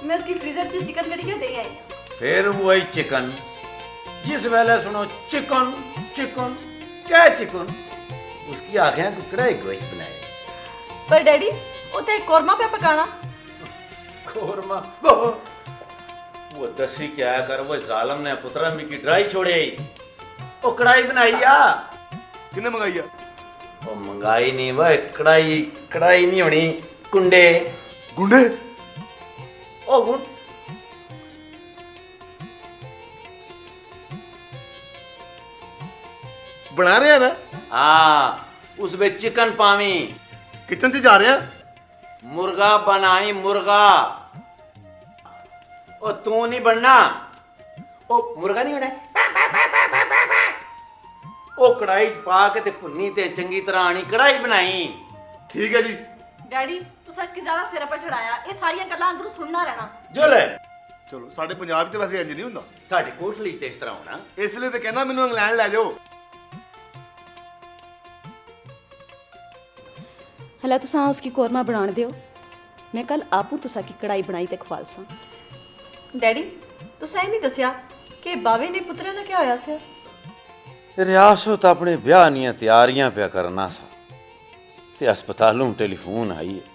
E: मैं उसकी फ्रीजर से चिकन कड़ी के दे आई।
C: फिर वही चिकन, जिस वेले सुनो चिकन चिकन क्या चिकन, उसकी आंखें कुकड़ाई गोश्त बनाए।
E: पर डैडी उते कोरमा पे पकाना।
C: कोरमा वो दसी क्या कर, वो जालम ने पुत्रा मी की ड्राई छोड़े, वो कढ़ाई बनाई या
G: किने मंगाई है?
C: वो मंगाई नहीं, वह कढ़ाई कढ़ाई नहीं होनी, कुंडे
G: गुंडे।
C: ओ गुंड
G: बना रहे हैं ना?
C: हाँ, उसमें चिकन पावी।
G: किचन से जा रहे हैं?
C: मुर्गा बनाई मुर्गा। ओ तू नहीं बनना, ओ मुर्गा नहीं होना, ओ कढ़ाई पा के ते भुन्नी ते चंगी तरह आनी कढ़ाई बनाई।
G: ठीक है जी।
E: डैडी तुसा इसकी ज्यादा सिर पर चढ़ाया, ये सारियां गल्लां अंदरों सुनना रहना।
C: जो ले
G: चलो साडे पंजाब ते वैसे इंज नहीं हुंदा,
C: साडी कोटली ते इस तरह होना।
G: इसलिए तो कहना मैनू इंग्लैंड ले जाओ।
B: हला तुसां उसकी कोरमा बनाण दियो, मैं कल आपू तुसा की कढ़ाई बनाई ते खवालसां।
E: डैडी तुसा ये नहीं दसिया ਕਿ ਬਾਵੇ ਨੇ ਪੁੱਤਰਾਂ ਦਾ ਕੀ ਹੋਇਆ ਸੀ?
C: ਰਿਆਸਤ ਆਪਣੇ ਵਿਆਹ ਦੀਆਂ ਤਿਆਰੀਆਂ ਪਿਆ ਕਰਨਾ ਸਾ ਤੇ ਹਸਪਤਾਲੋਂ ਟੈਲੀਫੋਨ ਆਈ ਹੈ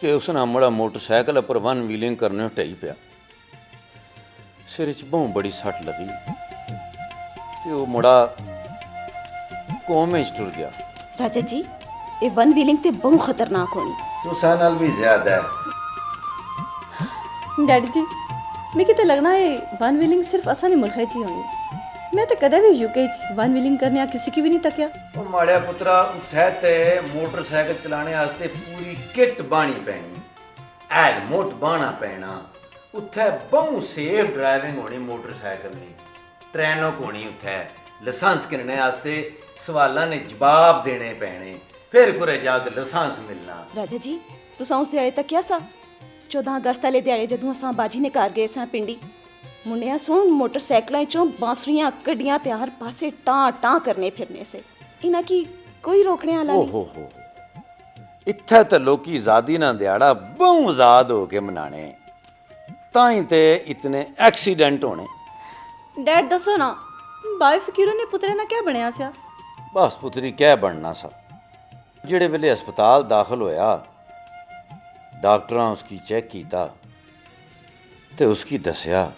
C: ਕਿ ਉਸ ਨਾਲ ਮੁੜਾ ਮੋਟਰਸਾਈਕਲ ਪਰ ਵਨ ਵੀਲਿੰਗ ਕਰਨੇ ਢਈ ਪਿਆ। ਸਿਰ 'ਚ ਬਹੁਤ ਬੜੀ ਸੱਟ ਲੱਗੀ ਤੇ ਉਹ ਮੁੜਾ ਕੋਮੇ 'ਚ ਟੁਰ ਗਿਆ।
B: ਰਾਜਾ ਜੀ ਇਹ ਵਨ ਵੀਲਿੰਗ ਤੇ ਬਹੁਤ ਖਤਰਨਾਕ ਹੋਣੀ।
C: ਤੁਸਾਂ ਨਾਲ ਵੀ ਜ਼ਿਆਦਾ ਹੈ।
E: ਡੈਡੀ ਜੀ ਮੈਂ ਕਿਤੇ ਲੱਗਣਾ ਹੈ वन व्हीलिंग सिर्फ असा नहीं मुल्क ही होनी। मैं तो कदे भी यूके वन व्हीलिंग करने आ किसी की भी नहीं तकिया।
C: ਉਹ ਮਾੜਿਆ ਪੁੱਤਰਾ ਉੱਥੇ ਤੇ ਮੋਟਰਸਾਈਕਲ ਚਲਾਣੇ ਵਾਸਤੇ ਪੂਰੀ ਕਿੱਟ ਬਾਣੀ ਪੈਣੀ, ਹੈਲਮਟ ਬਾਣਾ ਪੈਣਾ, ਉੱਥੇ ਬਹੁਤ ਸੇਫ ਡਰਾਈਵਿੰਗ ਹੋਣੀ ਮੋਟਰਸਾਈਕਲ ਦੀ, ਟ੍ਰੈਨੋਂ ਹੋਣੀ, ਉੱਥੇ ਲਾਇਸੈਂਸ ਕਰਨੇ ਵਾਸਤੇ ਸਵਾਲਾਂ ਨੇ ਜਵਾਬ ਦੇਣੇ ਪੈਣੇ, ਫਿਰ ਕੁਰੇ ਜਾ ਕੇ ਲਾਇਸੈਂਸ ਮਿਲਣਾ।
B: ਰਾਜਾ ਜੀ ਤੁਸੀਂ ਉਸ ਦਿਹਾੜੇ ਤੱਕ ਕਿਆ ਸਾ 14 ਅਗਸਤ ਵਾਲੇ ਦਿਹਾੜੇ ਜਦੋਂ ਅਸਾਂ ਬਾਜੀ ਨੇ ਘਰ ਗਏ ਸਾਂ ਪਿੰਡੀ ਮੁੰਡਿਆਂ ਸੋਂ ਮੋਟਰਸਾਈਕਲਾਂ ਚੋਂ ਬਾਂਸੁਰੀਆਂ ਕੱਢੀਆਂ ਤੇ ਹਰ ਪਾਸੇ ਟਾਂ ਟਾਂ ਕਰਨੇ ਫਿਰਨੇ ਸੇ ਇਹਨਾਂ ਕੀ ਕੋਈ ਰੋਕਣੇ ਵਾਲਾ ਨਹੀਂ।
C: ਓਹੋ ਇੱਥੇ ਤਾਂ ਲੋਕੀ ਆਜ਼ਾਦੀ ਨਾਲ ਦਿਹਾੜਾ ਬਹੁਤ ਆਜ਼ਾਦ ਹੋ ਕੇ ਮਨਾਣੇ, ਤਾਂ ਹੀ ਤੇ ਇਤਨੇ ਐਕਸੀਡੈਂਟ ਹੋਣੇ।
E: ਡੈਡ ਦੱਸੋ ਨਾ ਬਾਵੇ ਫਕੀਰੋ ਨੇ ਪੁੱਤਰੇ ਨਾਲ ਕੀ ਬਣਿਆ ਸੀ?
C: ਬਸ ਪੁੱਤਰੀ ਕਹਿ ਬਣਨਾ ਸਾ। ਜਿਹੜੇ ਵੇਲੇ ਹਸਪਤਾਲ ਦਾਖਲ ਹੋਇਆ ਡਾਕਟਰਾਂ ਉਸकी ਚੈੱਕ ਕੀਤਾ ਤੇ ਉਸकी ਦੱਸਿਆ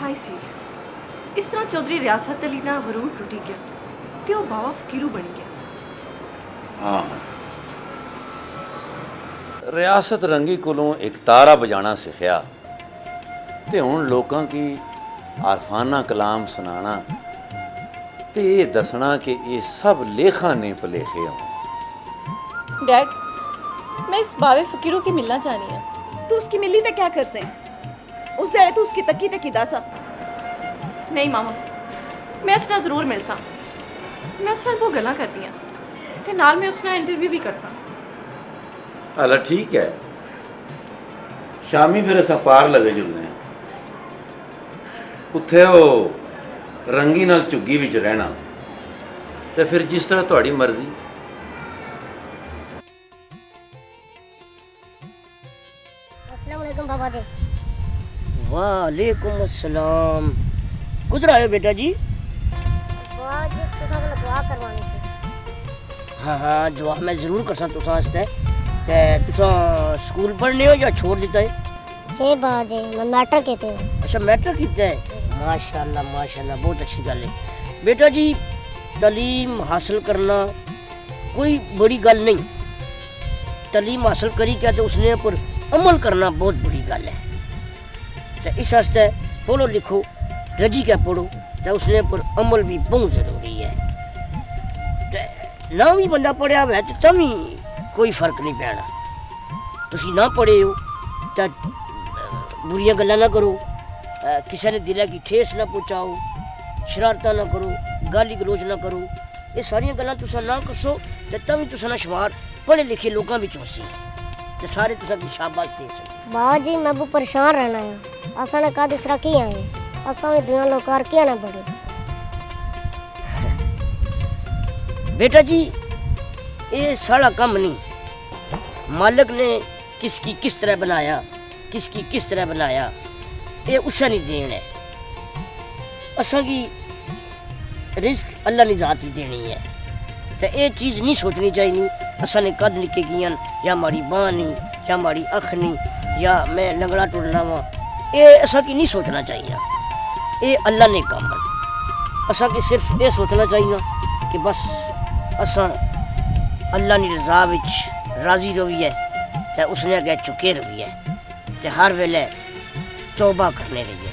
E: हाय सी इस तरह चौधरी रियासत अली ना वरूर टूटी गया ते वो बावा फकीरू बन गया।
C: हाँ रियासत रंगी कोलों एक तारा बजाना सिखिया ते हुण लोकां की आरफाना कलाम सुनाना ते ये दसना कि ये सब लेखा ने भलेखे हों।
E: डैड मैं इस बावे फकीरू की मिलना चाहनी है।
B: तू उसकी मिली तो क्या कर से उस दिहाड़े तू उसकी तक्की ते किदा सा?
E: नहीं मामा मैं उस नाल जरूर मिल सा, मैं उस नाल बहुत गल्लां करदी हां ते नाल मैं उस नाल इंटरव्यू भी कर सा।
C: हला ठीक है, शामी फिर असां पार लगे जुलने उत्थे वो रंगी नाल झुग्गी विच रहना ते फिर जिस तरह तुहाड़ी मर्जी।
F: अस्सलाम वालेकुम बाबा जी। वालेकुम अस्सलाम। कुधर आए बेटा जी?
K: दुआ जी तुसा कोल दुआ करवानी सी।
F: हाँ हाँ दुआ मैं जरूर करसा तुसा वास्ते। ते तुसा स्कूल पढ़ने हो या छोड़ दिता है?
K: जी बाबा जी मैं मैट्रिक कीते हैं।
F: अच्छा मैट्रिक कीता है, माशाल्लाह बहुत अच्छी गल है। बेटा जी तालीम हासिल करना कोई बड़ी गल नहीं, तालीम हासिल करी क्या तो उसने पर अमल करना बहुत बड़ी गल है। तो इस वास्ते पढ़ो लिखो रजी क्या पढ़ो तो उसने पर अमल भी बहुत जरूरी है। ना भी बंदा पढ़िया हुआ तो तभी कोई फर्क नहीं पैना। तुसी ना पढ़े हो तो बुरियां गल्लां ना करो, किसी ने दिला की ठेस ना पहुँचाओ, शरारतां ना करो, गाली गलोच ना करो, ये सारियां गल्लां तुसा ना करसो तो तभी तुसा ना शुमार पढ़े लिखे लोगों में होसी तो सारे तुसा की शाबाश दे सकते।
K: बाबा जी मैं बहुत परेशान रहना है, असा ने कद इसरा की आए असा भी दुनिया लोकार किया ना बड़े।
F: बेटा जी ये सारा काम नहीं, मालिक ने किसकी किस तरह बनाया, किसकी किस तरह बनाया ये उसे नहीं देना है। असा की रिस्क अल्लाह ने जात ही देनी है तो ये चीज़ नहीं सोचनी चाहिए असा ने कद निके किया या हमारी बांह नहीं या हमारी अख नहीं या मैं लंगड़ा टुरना वा, ये असा की नहीं सोचना चाहिए। ये अल्लाह ने काम है, असा की सिर्फ ये सोचना चाहिए कि बस असा अल्लाह की रजा विच राजी रही है तो उसने अगे चुके रही है तो हर वेले तौबा करने रही है।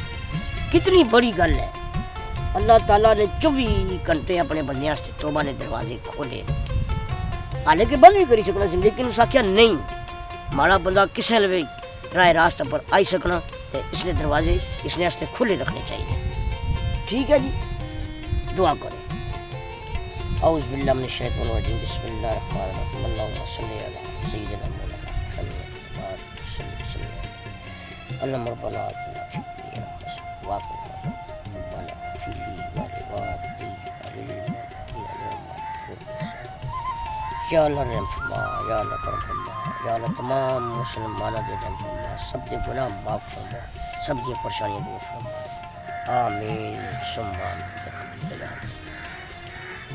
F: कितनी बड़ी गल है, अल्लाह ताला ने 24 घंटे अपने बंदे वास्ते तौबा ने दरवाजे खोले, हालांकि बंद भी करी सकना सी लेकिन उस आख्या नहीं माड़ा बंदा किसी भी राय रास्ते पर आई सकना तो इसने दरवाजे इसने वास्ते खुले रखने चाहिए। ठीक है जी, दुआ करें। औज़ बिल्लाहि मिनश शैतानिर रजीम, बिस्मिल्लाहिर रहमानिर रहीम, अल्लाहुम्मा सल्लि अला सय्यिदिना मौलाना मुहम्मद। अल्लाहुम्मा रब्बना आतिना फिद दुनिया हसनह या अल्लाह रहम फरमा, या अल्लाह करम फरमा, या अल्लाह तमाम मुसलमानों के रहम फरमा, सब के गुनाह माफ फरमा, सब की परेशानियां दूर फरमा। आमीन सुम्मा आमीन।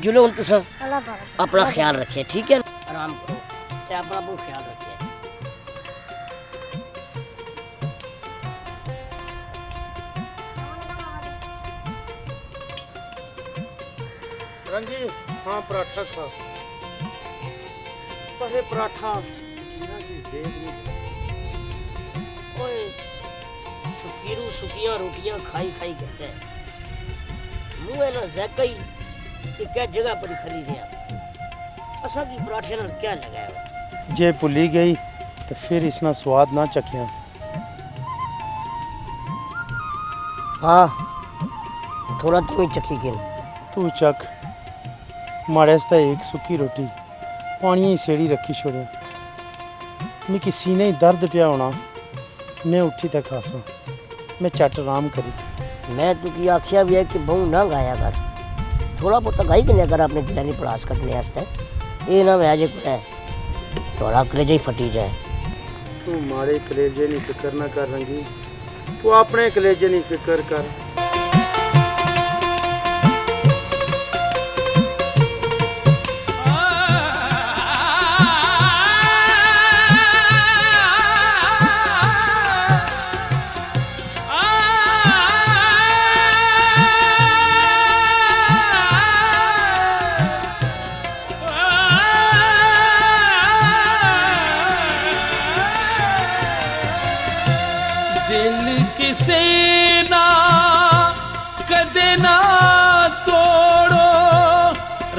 F: जुलो तुम
K: अल्लाह पाक
F: अपना ख्याल रखिए, ठीक है, आराम करो ते अपना बहुत ख्याल रखिए।
D: रंजी हाँ पराठा खा परे पराठा
F: ओए फकीरू सुखियां रोटियां खाई खाई कहते हैं मुंह है ना जैका ही कि क्या जगह पर खरीदे आप असा की पराठे नाल क्या लगाया हुआ?
D: जे भुली गई तो फिर इसना स्वाद ना चखिया।
F: हाँ थोड़ा तुम ही चखी गिन।
D: तू चख माड़े आस्ते एक सुक्की रोटी पानी ही सेड़ी रखी छोड़िया मिकी सीने ही दर्द पिया होना मैं उठी तक खासा मैं चट आराम करी।
F: मैं तुकी आखिया भी है कि बहु ना गाया कर थोड़ा बहुत गाई कन्या कर अपने दिलानी पड़ास कटने आस्ते ये ना वह जे कुछ थोड़ा कलेजे ही फटी जाए।
D: तू माड़े कलेजे नहीं फिक्र ना कर रंगी तू अपने कलेजे नहीं फिक्र कर।
I: से ना कदे ना तोड़ो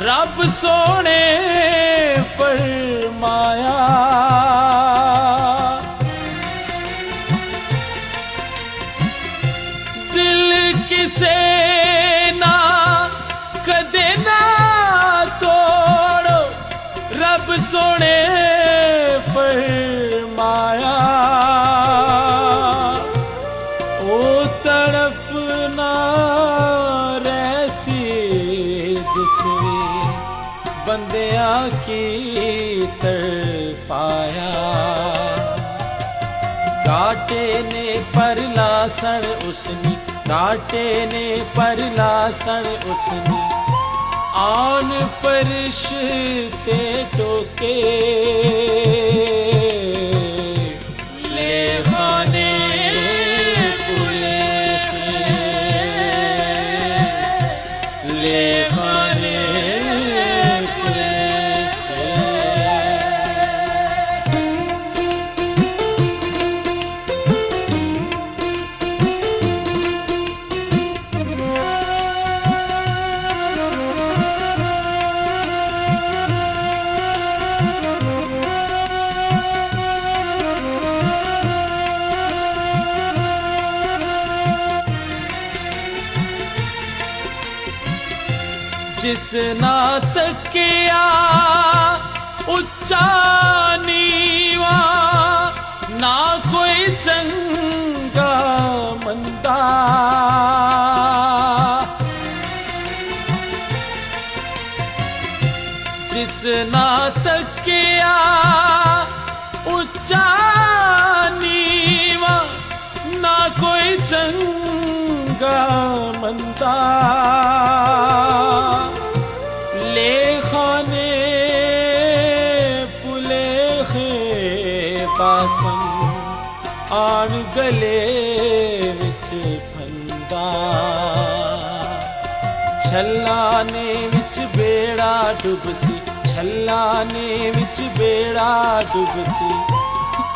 I: रब सोने फरमाया। दिल किसे ना कदे ना तोड़ो रब सोने फरमाया। बंदिया की तरफाया काटे ने परलासन उसनी काटे ने परलासन उसनी आन फरिश्ते टोके ले खाने ले खाने जिस ना तकिया उच्चा नीवा ना कोई चंगा मंदा जिस ना तकिया उच्चा नीवा ना कोई चंगा मंदा ले खाने पुलेखे पासन आन गले विच फंदा छल्लाने विच बेड़ा डुबसी छल्लाने विच बेड़ा डुबसी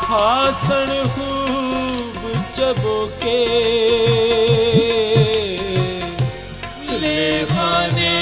I: खासन खूब चबोके ले खाने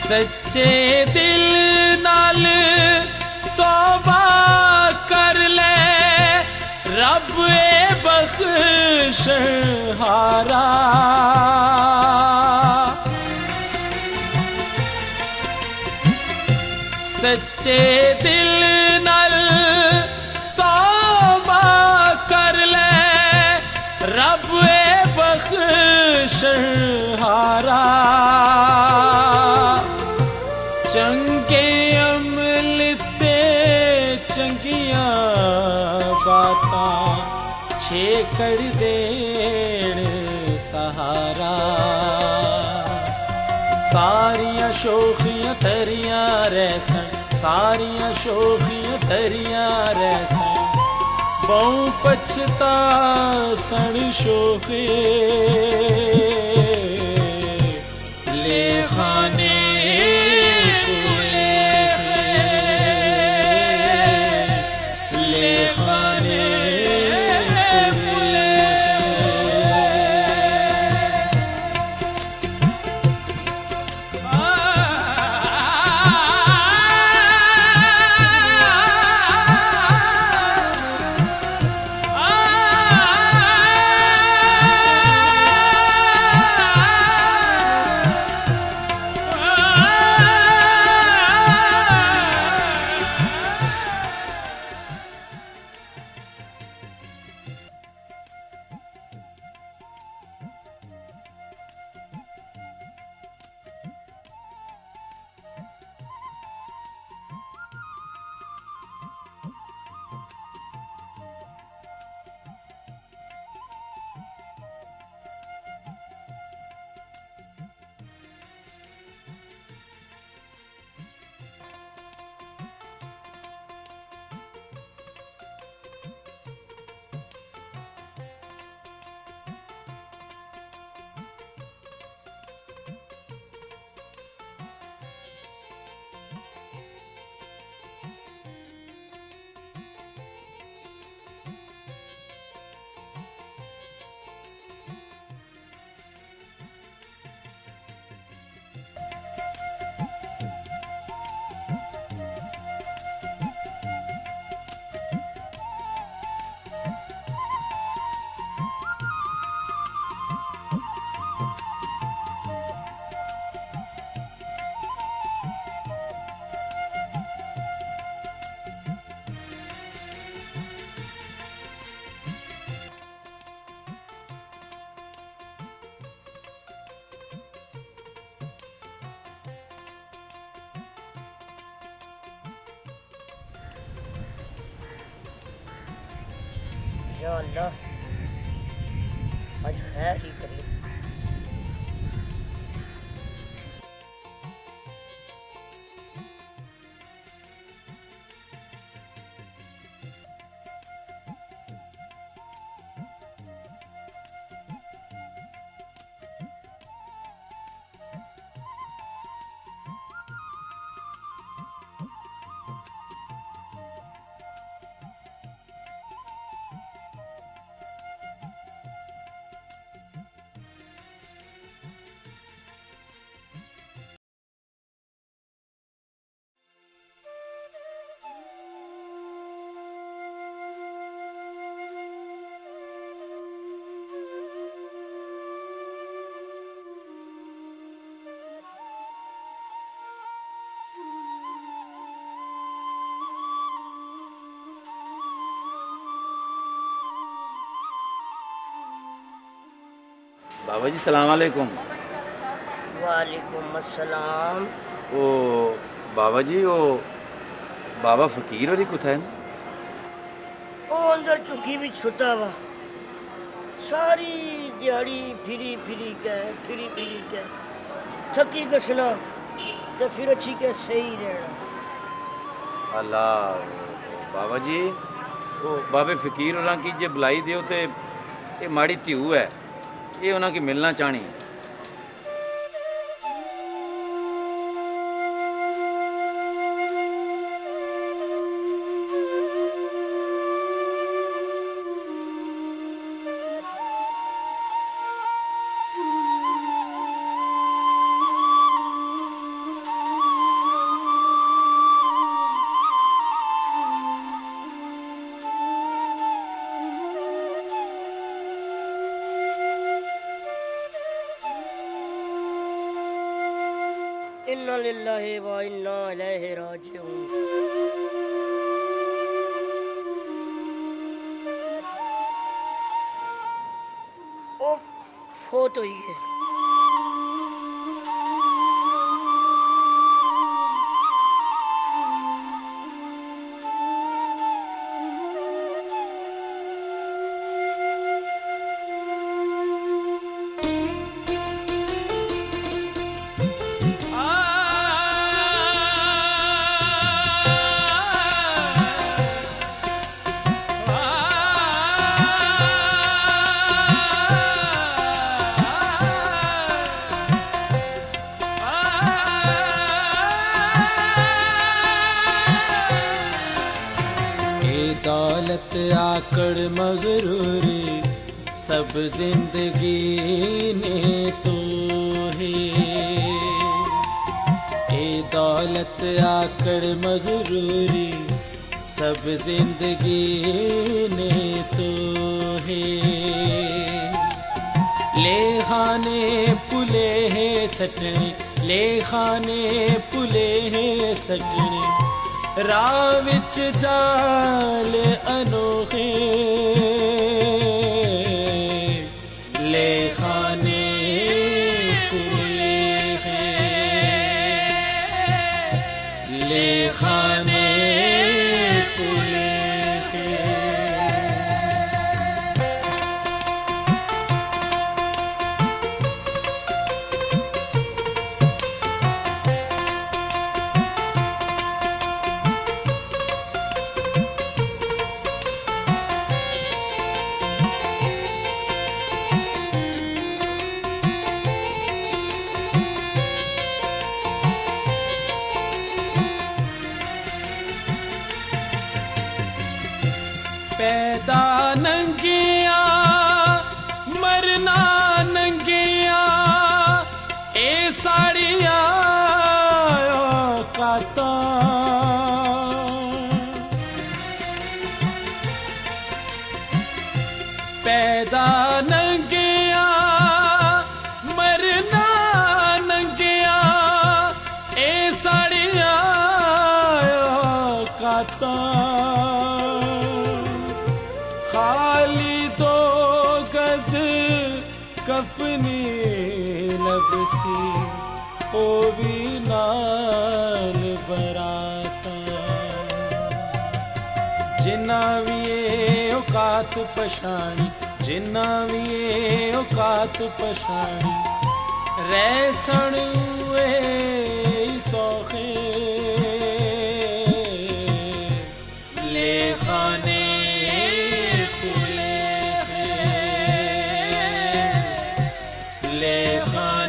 I: सच्चे दिल नाल तौबा कर ले, रब ए बख्शहारा। सच्चे दिल नाल तौबा कर ले, रब ए बख्शहारा। चंगे अमल ते चंगियां बातां छेकड़ देण सहारा। सारियां शोखियां तरियां रहसन, सारियां शोखियां तरियां रहसन, बहु पछता सन शोखे ले खाने
F: या अल्लाह आज खैर ही करी।
C: बाबा जी सलाम अलैकुम।
F: वालेकुम अस्सलाम।
C: ओ बाबा जी ओ बाबा फकीर होरी कुछ है ना?
F: ओ अंदर चुकी भी छुटा वा, सारी दिहाड़ी फिरी फिरी के थकी गसना तो फिर अच्छी के सही रहना।
C: अल्लाह बाबा जी ओ बाबे फकीर होरां की जे बुलाई दियो ते ये माड़ी ध्यू है, ये उन्हां की मिलना चाहनी।
F: इन्ना लिल्लाहि व इन्ना इलैहि राजिऊन। ओ फोत हुई है।
I: दौलत आकड़ मगरूरी सब जिंदगी ने तो है। ए दौलत आकड़ मगरूरी सब जिंदगी ने तो है। ले खाने पुले है सटने, ले खाने पुले है सटने, राह विच जाल अनोखे। ले खाने पुले हैं, ले खाने पुले हैं। पैदा नंगिया मरना नंगिया, ए साड़िया काता। पैदा नंगिया मरना नंगिया, ए साड़िया काता। खाली दो गज कफनी लबसी, ओ भी नाल बराता। जिन्ना भी ये औकात पछाणी, जिन्ना भी ये औकात पछाणी, रहसन हुए